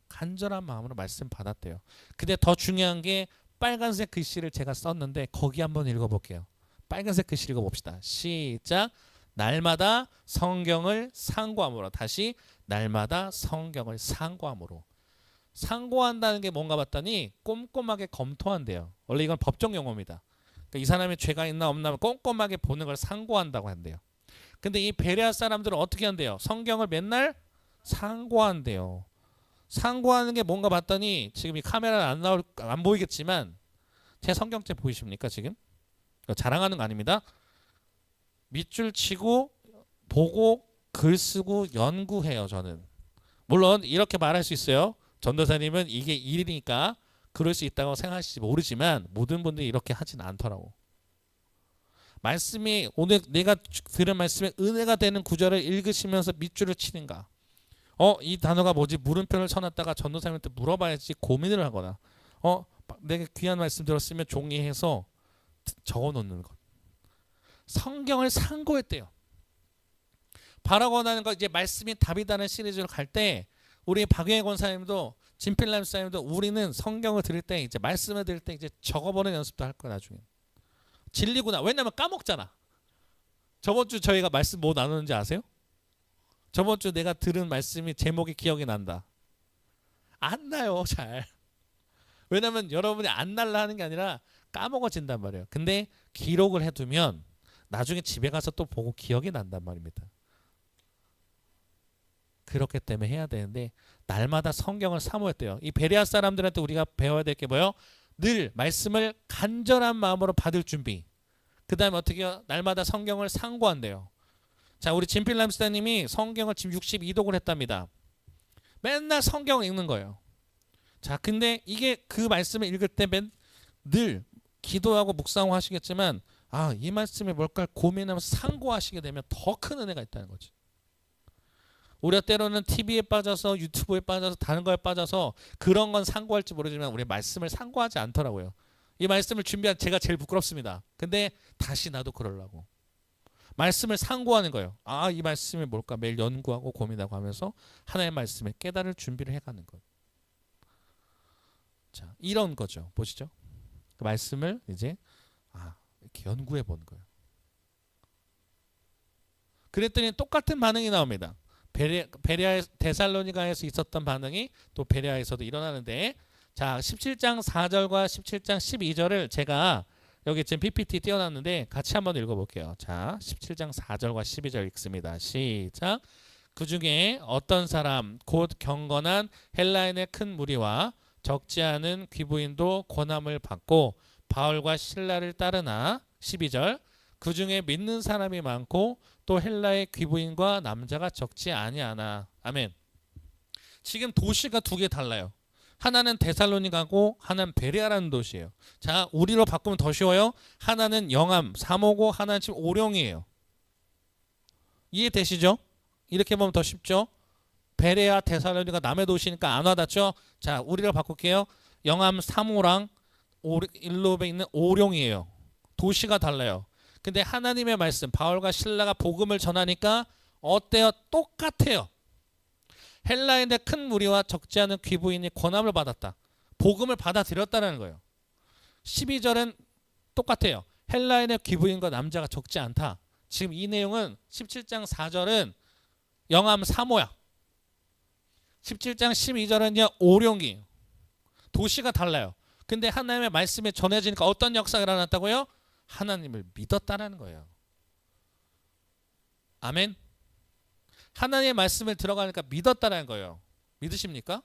간절한 마음으로 말씀 받았대요. 근데 더 중요한 게 빨간색 글씨를 제가 썼는데 거기 한번 읽어볼게요. 빨간색 글씨 읽어봅시다. 시작. 날마다 성경을 상고함으로. 다시 날마다 성경을 상고함으로. 상고한다는 게 뭔가 봤더니 꼼꼼하게 검토한대요. 원래 이건 법정 용어입니다. 그러니까 이 사람이 죄가 있나 없나 꼼꼼하게 보는 걸 상고한다고 한대요. 근데 이 베레아 사람들은 어떻게 한대요? 성경을 맨날 상고한대요. 상고하는 게 뭔가 봤더니 지금 이 카메라는 안 보이겠지만 제 성경책 보이십니까 지금? 자랑하는 거 아닙니다. 밑줄 치고 보고 글 쓰고 연구해요. 저는 물론 이렇게 말할 수 있어요. 전도사님은 이게 일이니까 그럴 수 있다고 생각하실지 모르지만 모든 분들이 이렇게 하진 않더라고. 말씀이 오늘 내가 들은 말씀에 은혜가 되는 구절을 읽으시면서 밑줄을 치는가, 이 단어가 뭐지, 물음표를 쳐놨다가 전도사님한테 물어봐야지 고민을 하거나, 내가 귀한 말씀 들었으면 종이해서 적어놓는 것. 성경을 상고했대요. 바라고 원하는 거, 이제 말씀이 답이다는 시리즈로 갈 때 우리 박영애 권사님도 진필남 사님도 우리는 성경을 들을 때, 이제 말씀을 들을 때 이제 적어보는 연습도 할 거야 나중에. 진리구나. 왜냐면 까먹잖아. 저번 주 저희가 말씀 뭐 나누는지 아세요? 저번 주 내가 들은 말씀이 제목이 기억이 난다. 안 나요 잘. 왜냐면 여러분이 안 날라 하는 게 아니라 까먹어진단 말이에요. 근데 기록을 해두면 나중에 집에 가서 또 보고 기억이 난단 말입니다. 그렇기 때문에 해야 되는데 날마다 성경을 사모했대요. 이 베레아 사람들한테 우리가 배워야 될 게 뭐예요? 늘 말씀을 간절한 마음으로 받을 준비. 그 다음에 어떻게 해요? 날마다 성경을 상고한대요. 자, 우리 진필남 스타님이 성경을 지금 62독을 했답니다. 맨날 성경을 읽는 거예요. 자, 근데 이게 그 말씀을 읽을 때 늘 기도하고 묵상하고 하시겠지만, 이 말씀이 뭘까 고민하면서 상고하시게 되면 더 큰 은혜가 있다는 거지. 우리가 때로는 TV에 빠져서 유튜브에 빠져서 다른 거에 빠져서 그런 건 상고할지 모르지만 우리 말씀을 상고하지 않더라고요. 이 말씀을 준비한 제가 제일 부끄럽습니다. 근데 다시 나도 그러려고. 말씀을 상고하는 거예요. 이 말씀이 뭘까 매일 연구하고 고민하고 하면서 하나님의 말씀에 깨달을 준비를 해가는 거예요. 자, 이런 거죠. 보시죠. 그 말씀을 이제 이렇게 연구해 보는 거예요. 그랬더니 똑같은 반응이 나옵니다. 베레아 데살로니가에서 있었던 반응이 또 베레아에서도 일어나는데, 자 17장 4절과 17장 12절을 제가 여기 지금 PPT 띄워놨는데 같이 한번 읽어볼게요. 자 17장 4절과 12절 읽습니다. 시작. 그 중에 어떤 사람 곧 경건한 헬라인의 큰 무리와 적지 않은 귀부인도 권함을 받고 바울과 실라를 따르나. 12절. 그 중에 믿는 사람이 많고 또 헬라의 귀부인과 남자가 적지 아니하나. 아멘. 지금 도시가 두 개 달라요. 하나는 데살로니가고 하나는 베레아라는 도시예요. 자, 우리로 바꾸면 더 쉬워요. 하나는 영암 사모고 하나는 지금 오령이에요. 이해되시죠? 이렇게 보면 더 쉽죠? 베레아 데살로니가 남의 도시니까 안 와닿죠? 자, 우리로 바꿀게요. 영암 사모랑 일로에 있는 오령이에요. 도시가 달라요. 근데 하나님의 말씀, 바울과 실라가 복음을 전하니까 어때요? 똑같아요. 헬라인의 큰 무리와 적지 않은 귀부인이 권함을 받았다. 복음을 받아들였다는 거예요. 12절은 똑같아요. 헬라인의 귀부인과 남자가 적지 않다. 지금 이 내용은 17장 4절은 영암 사모야. 17장 12절은요 오령이에요. 도시가 달라요. 근데 하나님의 말씀이 전해지니까 어떤 역사가 일어났다고요? 하나님을 믿었다는 거예요. 아멘. 하나님의 말씀을 들어가니까 믿었다는 거예요. 믿으십니까?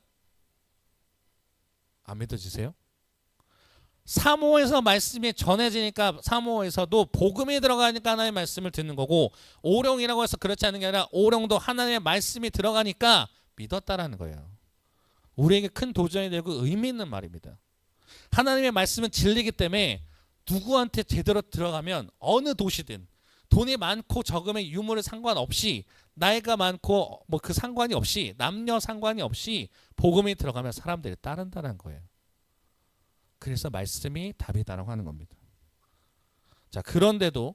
안 믿어지세요? 사모에서 말씀이 전해지니까 사모에서도 복음이 들어가니까 하나님의 말씀을 듣는 거고, 오령이라고 해서 그렇지 않은 게 아니라 오령도 하나님의 말씀이 들어가니까 믿었다라는 거예요. 우리에게 큰 도전이 되고 의미 있는 말입니다. 하나님의 말씀은 진리이기 때문에 누구한테 제대로 들어가면 어느 도시든 돈이 많고 적음의 유무를 상관없이, 나이가 많고 뭐 그 상관이 없이, 남녀 상관이 없이 복음이 들어가면 사람들이 따른다는 거예요. 그래서 말씀이 답이다라고 하는 겁니다. 자, 그런데도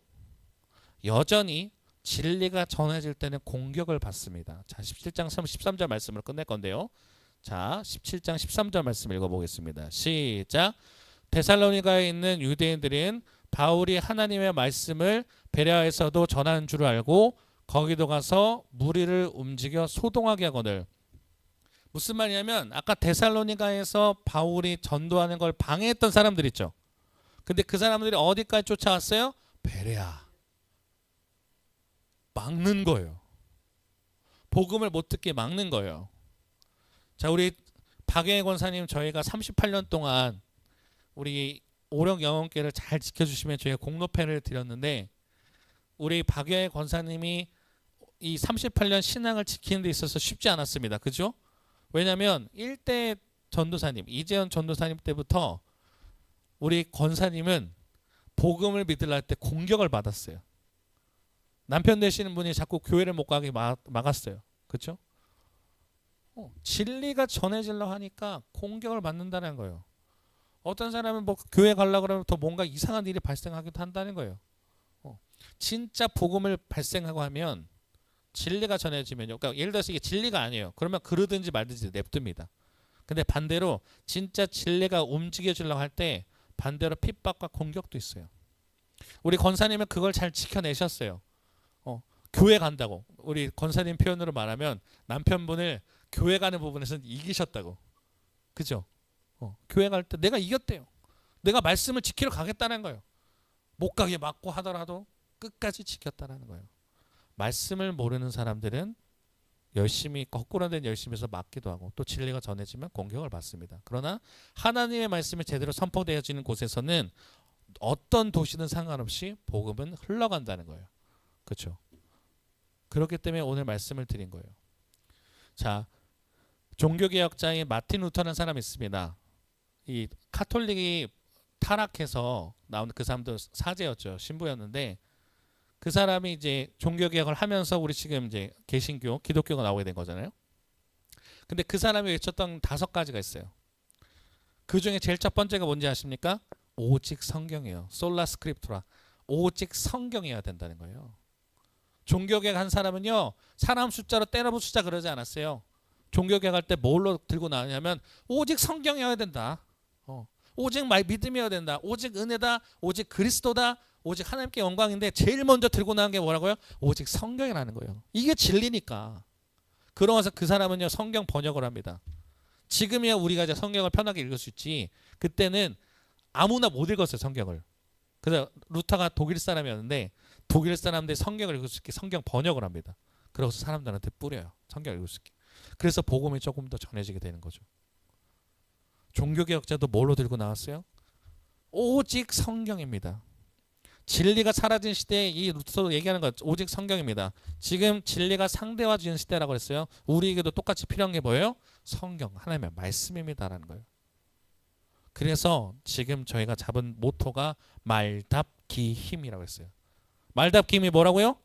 여전히 진리가 전해질 때는 공격을 받습니다. 자, 17장 13절 말씀으로 끝낼 건데요. 자, 17장 13절 말씀 읽어보겠습니다. 시작. 데살로니가에 있는 유대인들은 바울이 하나님의 말씀을 베레아에서도 전하는 줄 알고 거기도 가서 무리를 움직여 소동하게 하거늘. 무슨 말이냐면 아까 데살로니가에서 바울이 전도하는 걸 방해했던 사람들 있죠. 근데 그 사람들이 어디까지 쫓아왔어요? 베레아. 막는 거예요. 복음을 못 듣게 막는 거예요. 자, 우리 박영애 권사님 저희가 38년 동안 우리 오령 영혼교회를 잘 지켜주시면 저희가 공로패를 드렸는데, 우리 박영애 권사님이 이 38년 신앙을 지키는 데 있어서 쉽지 않았습니다. 그죠? 왜냐하면 일대 전도사님, 이재현 전도사님 때부터 우리 권사님은 복음을 믿으려 때 공격을 받았어요. 남편 되시는 분이 자꾸 교회를 못 가게 막았어요. 그렇죠? 진리가 전해지려고 하니까 공격을 받는다는 거예요. 어떤 사람은 뭐 교회 가려고 그러면 더 뭔가 이상한 일이 발생하기도 한다는 거예요. 진짜 복음을 발생하고 하면 진리가 전해지면요. 그러니까 예를 들어서 이게 진리가 아니에요. 그러면 그러든지 말든지 냅둡니다. 근데 반대로 진짜 진리가 움직여지려고 할 때 반대로 핍박과 공격도 있어요. 우리 권사님은 그걸 잘 지켜내셨어요. 교회 간다고. 우리 권사님 표현으로 말하면 남편분을 교회 가는 부분에서는 이기셨다고. 그죠? 교회 갈 때 내가 이겼대요. 내가 말씀을 지키러 가겠다는 거예요. 못 가게 막고 하더라도 끝까지 지켰다는 거예요. 말씀을 모르는 사람들은 열심히 거꾸로 된 열심에서 막기도 하고 또 진리가 전해지면 공격을 받습니다. 그러나 하나님의 말씀이 제대로 선포되어지는 곳에서는 어떤 도시든 상관없이 복음은 흘러간다는 거예요. 그렇죠? 그렇기 때문에 오늘 말씀을 드린 거예요. 자, 종교개혁자인 마틴 루터라는 사람이 있습니다. 이 카톨릭이 타락해서 나온 그 사람도 사제였죠. 신부였는데 그 사람이 이제 종교개혁을 하면서 우리 지금 이제 개신교, 기독교가 나오게 된 거잖아요. 근데 그 사람이 외쳤던 5가지가 있어요. 그 중에 제일 첫 번째가 뭔지 아십니까? 오직 성경이에요. 솔라 스크립투라. 오직 성경이어야 된다는 거예요. 종교개혁 한 사람은요, 사람 숫자로 때려 부수자 그러지 않았어요. 종교개혁 할 때 뭘로 들고 나왔냐면 오직 성경이어야 된다. 오직 믿음이어야 된다. 오직 은혜다. 오직 그리스도다. 오직 하나님께 영광인데 제일 먼저 들고 나온 게 뭐라고요? 오직 성경이라는 거예요. 이게 진리니까. 그러면서 그 사람은요, 성경 번역을 합니다. 지금이야 우리가 이제 성경을 편하게 읽을 수 있지. 그때는 아무나 못 읽었어요, 성경을. 그래서 루터가 독일 사람이었는데 독일 사람들이 성경을 읽을 수 있게 성경 번역을 합니다. 그래서 사람들한테 뿌려요. 성경을 읽을 수 있게. 그래서 복음이 조금 더 전해지게 되는 거죠. 종교개혁자도 뭘로 들고 나왔어요? 오직 성경입니다. 진리가 사라진 시대에 이 루터도 얘기하는 것 오직 성경입니다. 지금 진리가 상대화되는 시대라고 했어요. 우리에게도 똑같이 필요한 게 뭐예요? 성경, 하나님의 말씀입니다라는 거예요. 그래서 지금 저희가 잡은 모토가 말답기 힘이라고 했어요. 말답기 힘이 뭐라고요?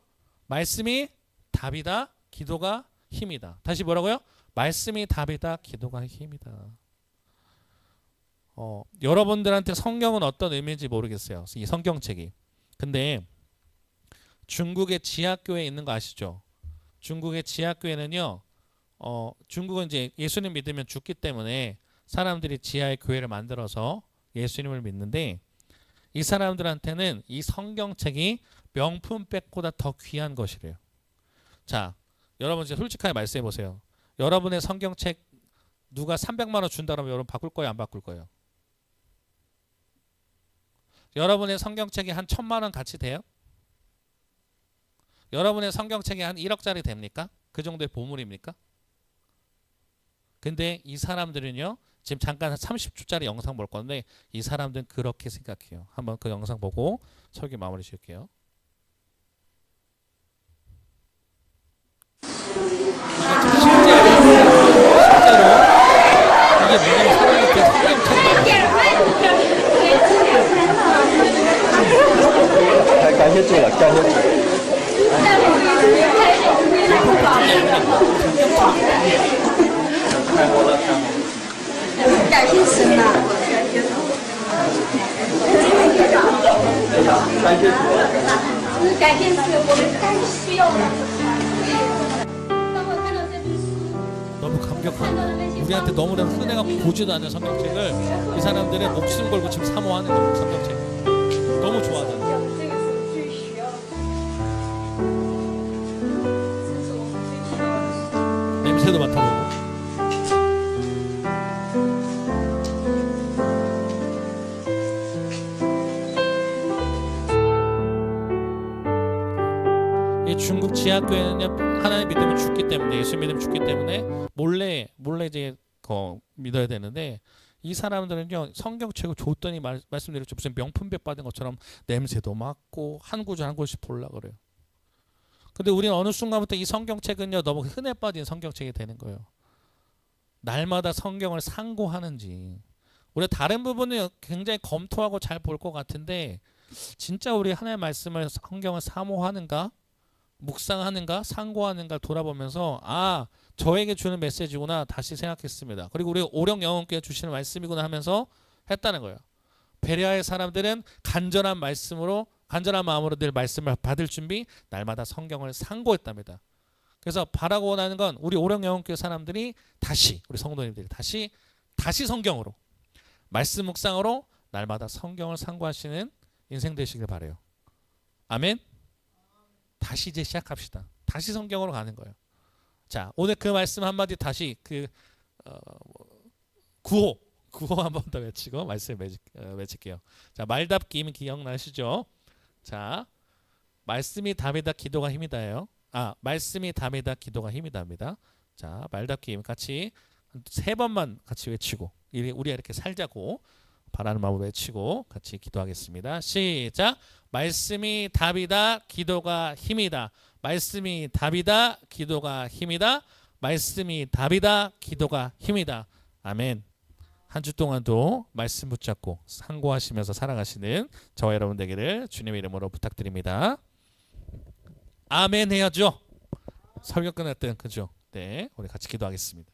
말씀이 답이다, 기도가 힘이다. 다시 뭐라고요? 말씀이 답이다, 기도가 힘이다. 여러분들한테 성경은 어떤 의미인지 모르겠어요. 이 성경책이. 근데 중국의 지하교회에 있는 거 아시죠? 중국의 지하교회는요, 중국은 이제 예수님 믿으면 죽기 때문에 사람들이 지하의 교회를 만들어서 예수님을 믿는데 이 사람들한테는 이 성경책이 명품백보다 더 귀한 것이래요. 자, 여러분 이제 솔직하게 말씀해 보세요. 여러분의 성경책 누가 300만 원 준다 그러면 여러분 바꿀 거예요, 안 바꿀 거예요? 여러분의 성경책이 한 1000만 원 가치 돼요? 여러분의 성경책이 한 1억짜리 됩니까? 그 정도의 보물입니까? 근데 이 사람들은요, 지금 잠깐 한 30초짜리 영상 볼 건데 이 사람들은 그렇게 생각해요. 한번 그 영상 보고 설교 마무리 지을게요. 실제로 이게 뭐냐면 사람이 그 성경책이 많아요. 感谢主了，感谢主。感谢神呐！感谢主，我们太需要了。当我看到这本书， 너무 감격하고 우리한테 너무나 흔해가 보지도 않는 성경책을 이 사람들은 목숨 걸고 지금 사모하는 거예요. 성경책 너무 좋아하잖아요. 这个是我最需要的，这是我们最需要的。 냄새도 맡아보고. 이 중국 지하교회는요, 하나님 믿으면 죽기 때문에, 예수 믿으면 죽기 때문에 몰래 이제 믿어야 되는데 이 사람들은요, 성경책을 줬더니 말씀드렸죠, 무슨 명품백 받은 것처럼 냄새도 맡고 한 구절 한 구절씩 보려고 그래요. 근데 우리는 어느 순간부터 이 성경책은요, 너무 흔해 빠진 성경책이 되는 거예요. 날마다 성경을 상고하는지. 우리가 다른 부분은 굉장히 검토하고 잘 볼 것 같은데 진짜 우리 하나님의 말씀을 성경을 사모하는가? 묵상하는가? 상고하는가? 돌아보면서 아, 저에게 주는 메시지구나 다시 생각했습니다. 그리고 우리 오령 영혼교회 주시는 말씀이구나 하면서 했다는 거예요. 베레아의 사람들은 간절한 마음으로 늘 말씀을 받을 준비, 날마다 성경을 상고했답니다. 그래서 바라고 원하는 건 우리 오령 영혼교회 사람들이 다시, 우리 성도님들이 다시 성경으로, 말씀 묵상으로 날마다 성경을 상고하시는 인생 되시길 바라요. 아멘. 다시 이제 시작합시다. 다시 성경으로 가는 거예요. 자, 오늘 그 말씀 한마디 다시 구호 한 번 더 외치고 말씀 외칠게요. 자, 말답기 기억나시죠? 자, 말씀이 답이다 기도가 힘이다예요. 말씀이 답이다 기도가 힘이다입니다. 자, 말답기 같이 3번만 같이 외치고 우리가 이렇게 살자고 바라는 마음으로 외치고 같이 기도하겠습니다. 시작. 말씀이 답이다 기도가 힘이다. 말씀이 답이다 기도가 힘이다. 말씀이 답이다 기도가 힘이다. 아멘. 한 주 동안도 말씀 붙잡고 상고하시면서 살아가시는 저와 여러분 되기를 주님의 이름으로 부탁드립니다. 아멘 해야죠. 설교 끝났던 그죠? 네, 우리 같이 기도하겠습니다.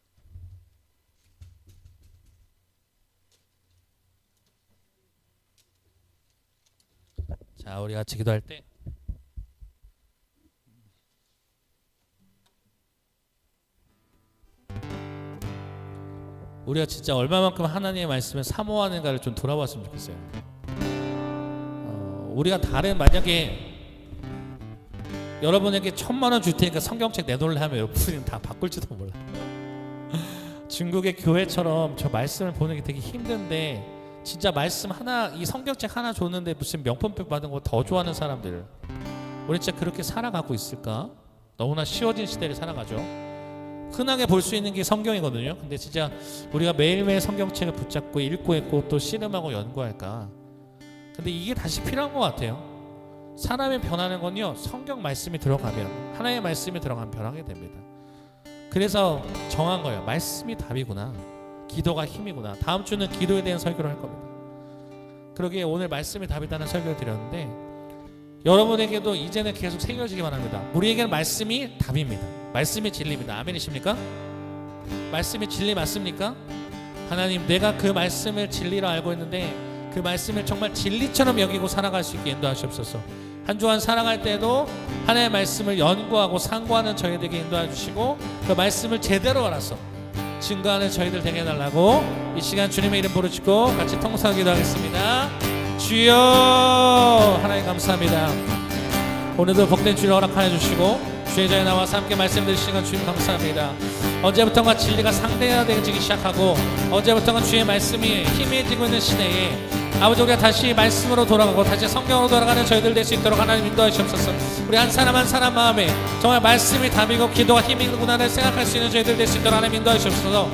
자, 우리 같이 기도할 때 우리가 진짜 얼마만큼 하나님의 말씀을 사모하는가를 좀 돌아봤으면 좋겠어요. 우리가 만약에 여러분에게 1,000,000원 줄 테니까 성경책 내놓으려 하면 여러분이 다 바꿀지도 몰라. 중국의 교회처럼 저 말씀을 보는 게 되게 힘든데 진짜 말씀 하나, 이 성경책 하나 줬는데 무슨 명품백 받은 거 더 좋아하는 사람들, 우리 진짜 그렇게 살아가고 있을까? 너무나 쉬워진 시대를 살아가죠. 흔하게 볼 수 있는 게 성경이거든요. 근데 진짜 우리가 매일매일 성경책을 붙잡고 읽고 또 씨름하고 연구할까? 근데 이게 다시 필요한 것 같아요. 사람이 변하는 건요, 성경 말씀이 들어가면, 하나님의 말씀이 들어가면 변하게 됩니다. 그래서 정한 거예요. 말씀이 답이구나, 기도가 힘이구나. 다음 주는 기도에 대한 설교를 할 겁니다. 그러기에 오늘 말씀이 답이다는 설교를 드렸는데 여러분에게도 이제는 계속 새겨지기 바랍니다. 우리에게는 말씀이 답입니다. 말씀이 진리입니다. 아멘이십니까? 말씀이 진리 맞습니까? 하나님, 내가 그 말씀을 진리로 알고 있는데 그 말씀을 정말 진리처럼 여기고 살아갈 수 있게 인도하시옵소서. 한 주간 살아갈 때도 하나님의 말씀을 연구하고 상고하는 저희들에게 인도해 주시고 그 말씀을 제대로 알아서 증거하는 저희들 되게 해달라고 이 시간 주님의 이름 부르시고 같이 통성하기도 하겠습니다. 주여, 하나님 감사합니다. 오늘도 복된 주를 허락하여 주시고 주의 자에 나와서 함께 말씀 드릴 시간 주님 감사합니다. 언제부턴가 진리가 상대화되기 시작하고 언제부턴가 주의 말씀이 희미해지고 있는 시대에 아버지, 우리가 다시 말씀으로 돌아가고 다시 성경으로 돌아가는 저희들 될 수 있도록 하나님 인도하시옵소서. 우리 한 사람 한 사람 마음에 정말 말씀이 답이고 기도가 힘이구나를 생각할 수 있는 저희들 될 수 있도록 하나님 인도하시옵소서.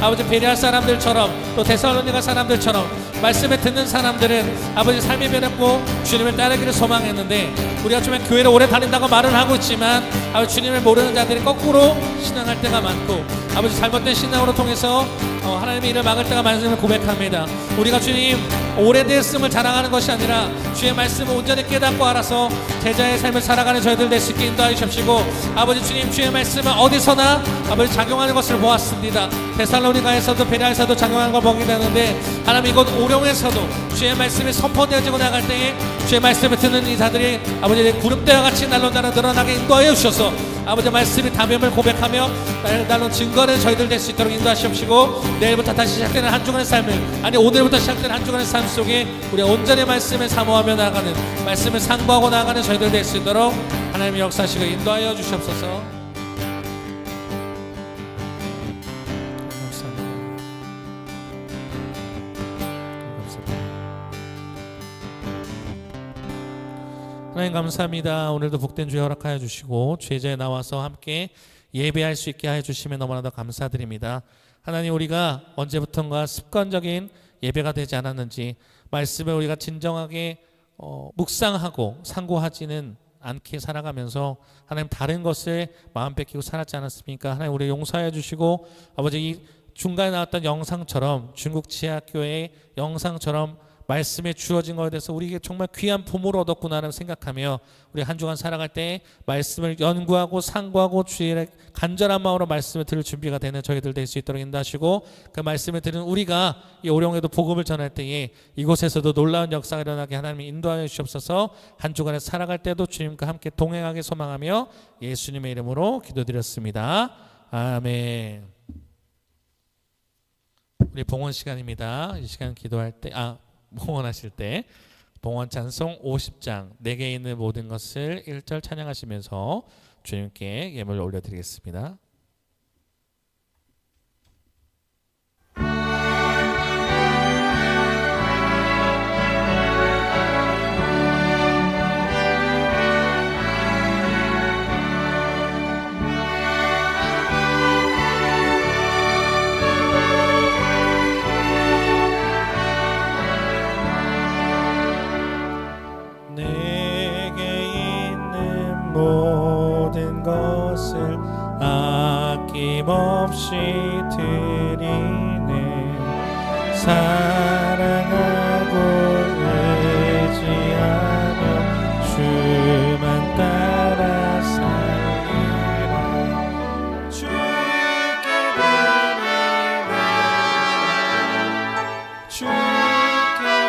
아버지, 베레아 사람들처럼 또 데살로니가 사람들처럼 말씀을 듣는 사람들은 아버지 삶이 변했고 주님을 따르기를 소망했는데 우리가 좀 교회를 오래 다닌다고 말은 하고 있지만 아버지, 주님을 모르는 자들이 거꾸로 신앙할 때가 많고 아버지, 잘못된 신앙으로 통해서 하나님의 일을 막을 때가 많음을 고백합니다. 우리가 주님 오래됐음을 자랑하는 것이 아니라 주의 말씀을 온전히 깨닫고 알아서 제자의 삶을 살아가는 저희들 될 수 있게 인도하여 주십시고 아버지, 주님 주의 말씀은 어디서나 아버지 작용하는 것을 보았습니다. 데살로니가에서도 베레아에서도 작용하는 걸 보게 되는데 하나님, 이곳 오룡에서도 주의 말씀이 선포되어지고 나갈 때에 주의 말씀을 듣는 이 자들이 아버지 구름대와 같이 날로 늘어나게 인도하여 주셔서 아버지 말씀이 답임을 고백하며 날로 증거는 저희들 될 수 있도록 인도하시옵시고 내일부터 다시 시작되는 한 주간의 삶을, 아니 오늘부터 시작되는 한 주간의 삶 속에 우리가 온전히 말씀을 사모하며 나아가는, 말씀을 상고하고 나아가는 저희들 될 수 있도록 하나님의 역사시고 인도하여 주시옵소서. 하나님 감사합니다. 오늘도 복된 주에 허락하여 주시고 제자에 나와서 함께 예배할 수 있게 하여 주시면 너무나도 감사드립니다. 하나님, 우리가 언제부턴가 습관적인 예배가 되지 않았는지 말씀을 우리가 진정하게 묵상하고 상고하지는 않게 살아가면서 하나님 다른 것을 마음 뺏기고 살았지 않았습니까? 하나님, 우리 용서해 주시고 아버지, 이 중간에 나왔던 영상처럼 중국 지하교회의 영상처럼 말씀에 주어진 것에 대해서 우리에게 정말 귀한 보물을 얻었구나를 생각하며 우리 한 주간 살아갈 때 말씀을 연구하고 상고하고 주일에 간절한 마음으로 말씀을 들을 준비가 되는 저희들 될 수 있도록 인도하시고 그 말씀을 들은 우리가 이 오령에도 복음을 전할 때에 이곳에서도 놀라운 역사가 일어나게 하나님이 인도하여 주시옵소서. 한 주간에 살아갈 때도 주님과 함께 동행하게 소망하며 예수님의 이름으로 기도드렸습니다. 아멘. 우리 봉헌 시간입니다. 이 시간 기도할 때 봉헌하실 때 봉헌 찬송 50장 내게 있는 모든 것을 1절 찬양하시면서 주님께 예물을 올려드리겠습니다. 모든 것을 아낌없이 드리네. 사랑하고 의지하며 주만 따라 살리라. 주께 드리네. 주께 드리네.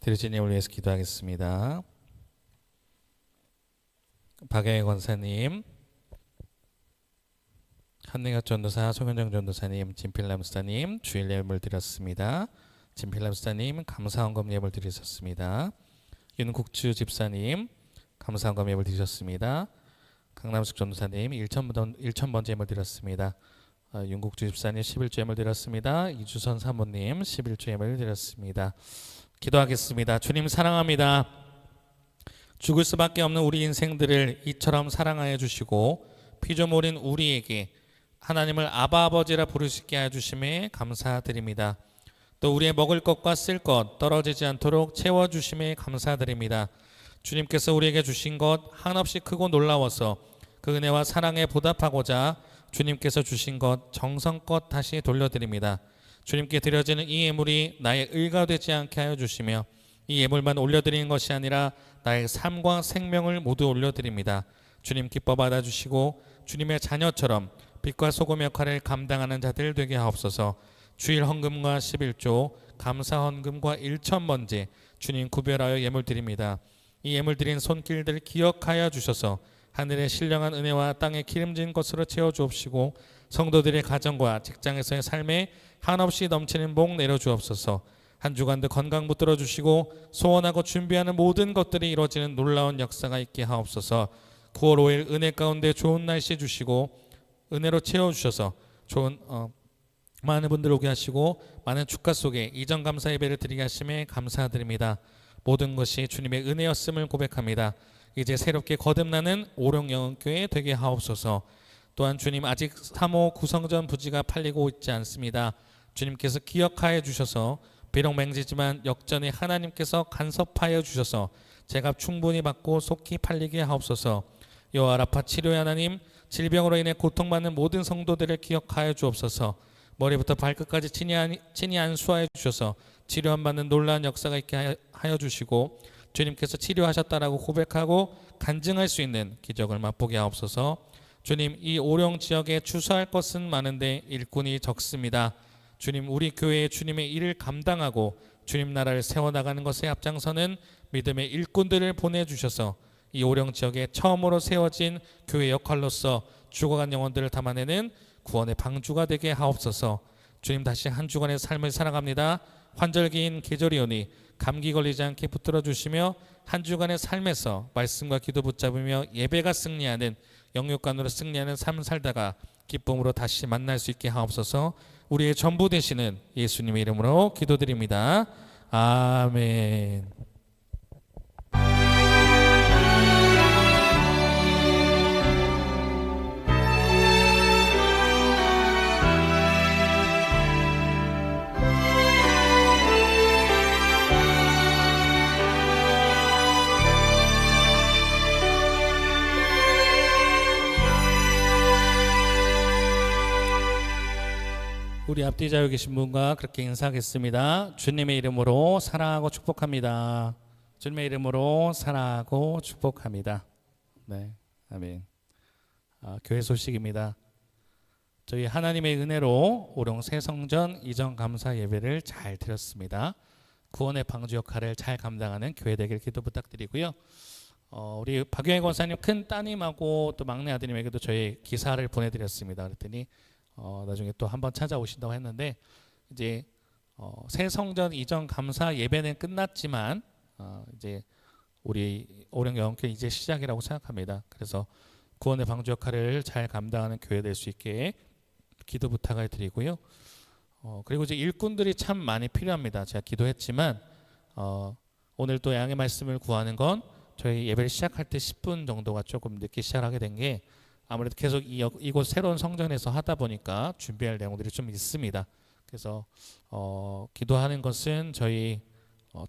드리신 예물을 위해서 기도하겠습니다. 박영희 권사님, 한능혁 전도사, 송현정 전도사님, 진필남 목사님 주일 예물 드렸습니다. 진필남 목사님 감사헌금 예물 드리셨습니다. 윤국주 집사님 감사헌금 예물 드리셨습니다. 강남숙 전도사님 1,000번째 예물 드렸습니다. 윤국주 집사님 11주 예물 드렸습니다. 이주선 사모님 11주 예물 드렸습니다. 기도하겠습니다. 주님 사랑합니다. 죽을 수밖에 없는 우리 인생들을 이처럼 사랑하여 주시고 피조물인 우리에게 하나님을 아바 아버지라 부를 수 있게 해주심에 감사드립니다. 또 우리의 먹을 것과 쓸 것 떨어지지 않도록 채워주심에 감사드립니다. 주님께서 우리에게 주신 것 한없이 크고 놀라워서 그 은혜와 사랑에 보답하고자 주님께서 주신 것 정성껏 다시 돌려드립니다. 주님께 드려지는 이 예물이 나의 의가 되지 않게 하여 주시며 이 예물만 올려드리는 것이 아니라 나의 삶과 생명을 모두 올려드립니다. 주님 기뻐 받아주시고 주님의 자녀처럼 빛과 소금 역할을 감당하는 자들 되게 하옵소서. 주일 헌금과 11조 감사 헌금과 1,000번째 주님 구별하여 예물 드립니다. 이 예물 드린 손길들 기억하여 주셔서 하늘의 신령한 은혜와 땅의 기름진 것으로 채워 주옵시고 성도들의 가정과 직장에서의 삶에 한없이 넘치는 복 내려 주옵소서. 한 주간도 건강 붙들어 주시고 소원하고 준비하는 모든 것들이 이루어지는 놀라운 역사가 있게 하옵소서. 9월 5일 은혜 가운데 좋은 날씨 주시고 은혜로 채워 주셔서 좋은 많은 분들 오게 하시고 많은 축가 속에 이전 감사 예배를 드리게 하심에 감사드립니다. 모든 것이 주님의 은혜였음을 고백합니다. 이제 새롭게 거듭나는 오령영恩교회 되게 하옵소서. 또한 주님 아직 3호 구성전 부지가 팔리고 있지 않습니다. 주님께서 기억하여 주셔서 비록 맹지지만 역전에 하나님께서 간섭하여 주셔서 제값 충분히 받고 속히 팔리게 하옵소서. 여호와 라파 치료의 하나님, 질병으로 인해 고통받는 모든 성도들을 기억하여 주옵소서. 머리부터 발끝까지 친히 안수하여 주셔서 치료함 받는 놀라운 역사가 있게 하여 주시고 주님께서 치료하셨다라고 고백하고 간증할 수 있는 기적을 맛보게 하옵소서. 주님, 이 오령 지역에 추수할 것은 많은데 일꾼이 적습니다. 주님, 우리 교회에 주님의 일을 감당하고 주님 나라를 세워나가는 것에 앞장서는 믿음의 일꾼들을 보내주셔서 이 오령 지역에 처음으로 세워진 교회 역할로서 죽어간 영혼들을 담아내는 구원의 방주가 되게 하옵소서. 주님, 다시 한 주간의 삶을 살아갑니다. 환절기인 계절이오니 감기 걸리지 않게 붙들어 주시며 한 주간의 삶에서 말씀과 기도 붙잡으며 예배가 승리하는 영육간으로 승리하는 삶을 살다가 기쁨으로 다시 만날 수 있게 하옵소서. 우리의 전부 되시는 예수님의 이름으로 기도드립니다. 아멘. 우리 앞뒤 자유 계신 분과 그렇게 인사하겠습니다. 주님의 이름으로 사랑하고 축복합니다. 주님의 이름으로 사랑하고 축복합니다. 네, 아멘. 교회 소식입니다. 저희 하나님의 은혜로 오령 새성전 이전 감사 예배를 잘 드렸습니다. 구원의 방주 역할을 잘 감당하는 교회 되길 기도 부탁드리고요. 우리 박영애 권사님 큰 따님하고 또 막내 아드님에게도 저희 기사를 보내드렸습니다. 그랬더니 나중에 또 한번 찾아오신다고 했는데 이제 새성전 이전 감사 예배는 끝났지만 이제 우리 오령 영원교회 이제 시작이라고 생각합니다. 그래서 구원의 방주 역할을 잘 감당하는 교회 될 수 있게 기도 부탁을 드리고요. 그리고 이제 일꾼들이 참 많이 필요합니다. 제가 기도했지만 오늘 또 양의 말씀을 구하는 건 저희 예배를 시작할 때 10분 정도가 조금 늦게 시작하게 된 게 아무래도 계속 이곳 새로운 성전에서 하다 보니까 준비할 내용들이 좀 있습니다. 그래서 기도하는 것은 저희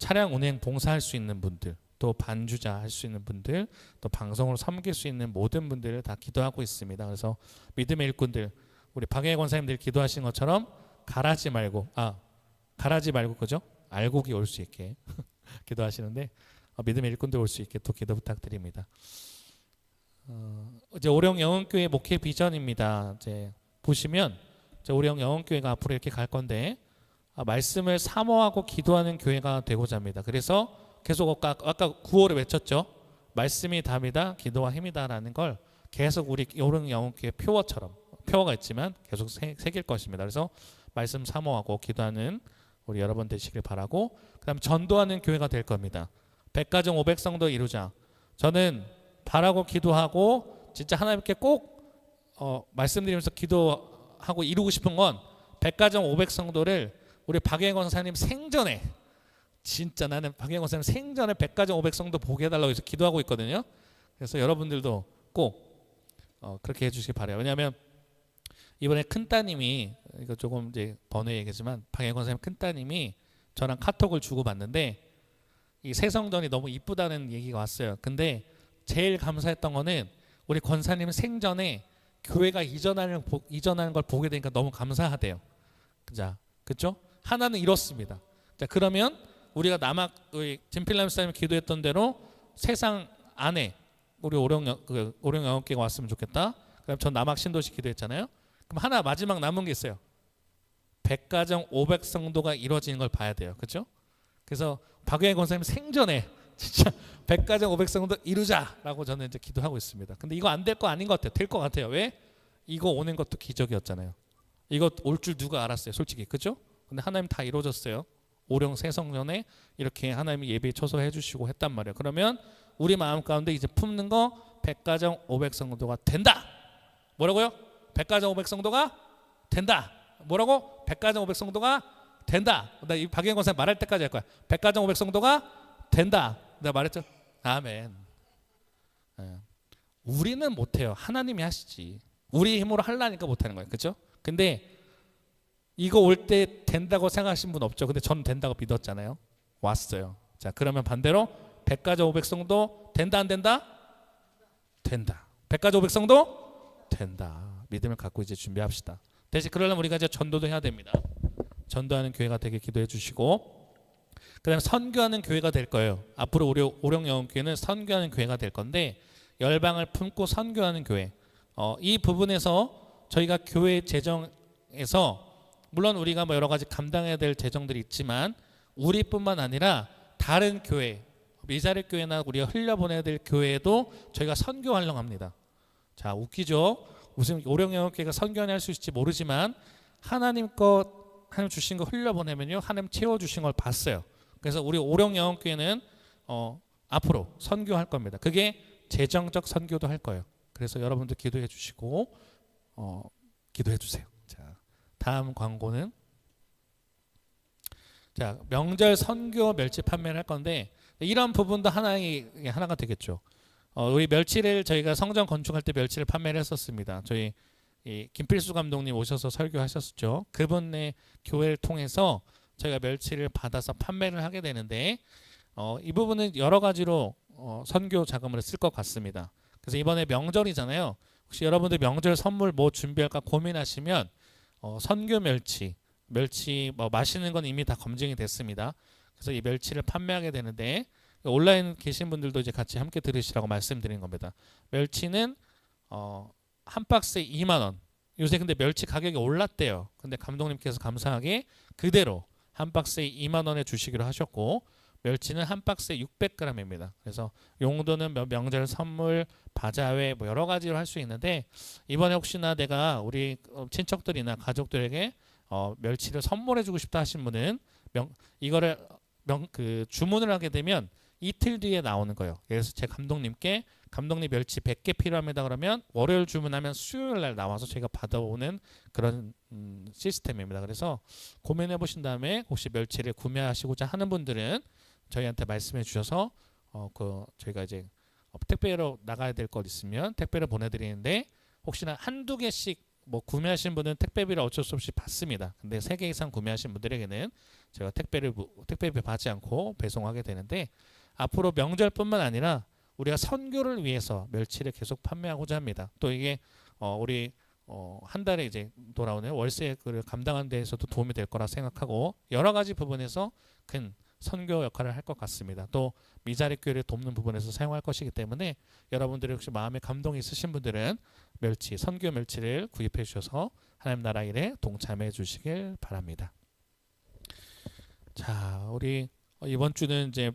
차량 운행 봉사할 수 있는 분들, 또 반주자 할 수 있는 분들, 또 방송을 섬길 수 있는 모든 분들을 다 기도하고 있습니다. 그래서 믿음의 일꾼들, 우리 박영애 권사님들 기도하신 것처럼 가라지 말고 그죠? 알곡이 올 수 있게 기도하시는데 믿음의 일꾼들 올 수 있게 또 기도 부탁드립니다. 이제 오령 영원교회 목회 비전입니다. 이제 보시면 이제 오령 영원교회가 앞으로 이렇게 갈 건데 말씀을 사모하고 기도하는 교회가 되고자 합니다. 그래서 계속 아까 구호를 외쳤죠. 말씀이 답이다, 기도와 힘이다라는 걸 계속 우리 오령 영원교회 표어가 있지만 계속 새길 것입니다. 그래서 말씀 사모하고 기도하는 우리 여러분 되시길 바라고, 그다음 전도하는 교회가 될 겁니다. 100가정 500성도 이루자. 저는 바라고 기도하고 진짜 하나님께 꼭 말씀드리면서 기도하고 이루고 싶은 건 100가정 500성도를 우리 박영애 권사님 생전에, 진짜 나는 박영애 권사님 생전에 100가정 500성도 보게 해달라고 해서 기도하고 있거든요. 그래서 여러분들도 꼭 그렇게 해주시기 바라요. 왜냐하면 이번에 큰따님이, 이거 조금 이제 번외 얘기지만 박영애 권사님 큰따님이 저랑 카톡을 주고받는데 이 새성전이 너무 이쁘다는 얘기가 왔어요. 근데 제일 감사했던 거는 우리 권사님 생전에 교회가 이전하는 걸 보게 되니까 너무 감사하대요. 자, 그렇죠? 하나는 이렇습니다. 자, 그러면 우리가 우리 진필남 목사님이 기도했던 대로 세상 안에 우리 오령 영원교회가 왔으면 좋겠다. 그럼 전 남학 신도시 기도했잖아요. 그럼 하나 마지막 남은 게 있어요. 100가정 500성도가 이루어지는 걸 봐야 돼요. 그렇죠? 그래서 박영애 권사님 생전에 진짜 100가정 500성도 이루자라고 저는 이제 기도하고 있습니다. 근데 이거 안 될 거 아닌 것 같아요. 될 것 같아요. 왜? 이거 오는 것도 기적이었잖아요. 이거 올 줄 누가 알았어요, 솔직히. 그렇죠? 근데 하나님 다 이루어졌어요. 오령 새성전에 이렇게 하나님이 예배에 초소해 주시고 했단 말이에요. 그러면 우리 마음 가운데 이제 품는 거 100가정 500성도가 된다. 뭐라고요? 100가정 500성도가 된다. 뭐라고? 100가정 500성도가 된다. 나 이 박영애 권사님 말할 때까지 할 거야. 100가정 500성도가 된다. 내가 말했죠? 아멘. 우리는 못해요. 하나님이 하시지. 우리 힘으로 하려니까 못하는 거예요. 그렇죠? 근데 이거 올 때 된다고 생각하신 분 없죠? 근데 저는 된다고 믿었잖아요. 왔어요. 자, 그러면 반대로 100가정 500성도 된다 안 된다? 된다. 100가정 500성도 된다. 믿음을 갖고 이제 준비합시다. 대신 그러려면 우리가 이제 전도도 해야 됩니다. 전도하는 교회가 되게 기도해 주시고, 그다음에 선교하는 교회가 될 거예요. 앞으로 우리 오령 영원교회는 선교하는 교회가 될 건데 열방을 품고 선교하는 교회. 이 부분에서 저희가 교회 재정에서 물론 우리가 뭐 여러 가지 감당해야 될 재정들이 있지만 우리뿐만 아니라 다른 교회, 미자립 교회나 우리가 흘려보내야 될 교회에도 저희가 선교 활동합니다. 자, 웃기죠? 무슨 오령 영원교회가 선교를 할 수 있을지 모르지만 하나님 주신 거 흘려보내면요 하나님 채워주신 걸 봤어요. 그래서 우리 오령 영원교회는 앞으로 선교할 겁니다. 그게 재정적 선교도 할 거예요. 그래서 여러분들 기도해 주시고 기도해 주세요. 자, 다음 광고는 자, 명절 선교 멸치 판매를 할 건데 이런 부분도 하나가 되겠죠. 우리 멸치를 저희가 성전 건축할 때 멸치를 판매를 했었습니다. 저희 김필수 감독님 오셔서 설교하셨죠. 그분의 교회를 통해서 저희가 멸치를 받아서 판매를 하게 되는데 이 부분은 여러 가지로 선교 자금을 쓸 것 같습니다. 그래서 이번에 명절이잖아요. 혹시 여러분들 명절 선물 뭐 준비할까 고민하시면 선교 멸치 뭐 마시는 건 이미 다 검증이 됐습니다. 그래서 이 멸치를 판매하게 되는데 온라인 계신 분들도 이제 같이 함께 들으시라고 말씀드린 겁니다. 멸치는 한 박스에 2만 원. 요새 근데 멸치 가격이 올랐대요. 근데 감독님께서 감사하게 그대로 한 박스에 2만 원에 주시기로 하셨고 멸치는 한 박스에 600g입니다. 그래서 용도는 명절 선물, 바자회 뭐 여러 가지로 할 수 있는데 이번에 혹시나 내가 우리 친척들이나 가족들에게 멸치를 선물해주고 싶다 하신 분은 이거를 주문을 하게 되면 이틀 뒤에 나오는 거예요. 그래서 제 감독님께 감독님 멸치 100개 필요합니다. 그러면 월요일 주문하면 수요일 날 나와서 제가 받아오는 그런 시스템입니다. 그래서 고민해 보신 다음에 혹시 멸치를 구매하시고자 하는 분들은 저희한테 말씀해 주셔서 저희가 이제 택배로 나가야 될 것 있으면 택배를 보내드리는데 혹시나 한두 개씩 뭐 구매하신 분은 택배비를 어쩔 수 없이 받습니다. 근데 3개 이상 구매하신 분들에게는 제가 택배비 받지 않고 배송하게 되는데 앞으로 명절뿐만 아니라 우리가 선교를 위해서 멸치를 계속 판매하고자 합니다. 또 이게 우리 한 달에 이제 돌아오는 월세를 감당하는 데에서도 도움이 될 거라 생각하고 여러 가지 부분에서 큰 선교 역할을 할 것 같습니다. 또 미자립 교회를 돕는 부분에서 사용할 것이기 때문에 여러분들이 혹시 마음에 감동이 있으신 분들은 선교 멸치를 구입해 주셔서 하나님 나라 일에 동참해 주시길 바랍니다. 자, 우리 이번 주는 이제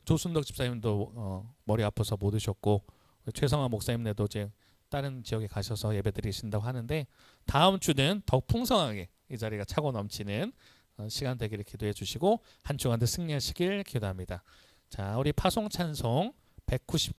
조순덕 집사님도 머리 아파서 못 오셨고 최성화 목사님네도 이제 다른 지역에 가셔서 예배드리신다고 하는데 다음 주는 더 풍성하게 이 자리가 차고 넘치는 시간 되기를 기도해 주시고 한 주간도 승리하시길 기도합니다. 자, 우리 파송 찬송 190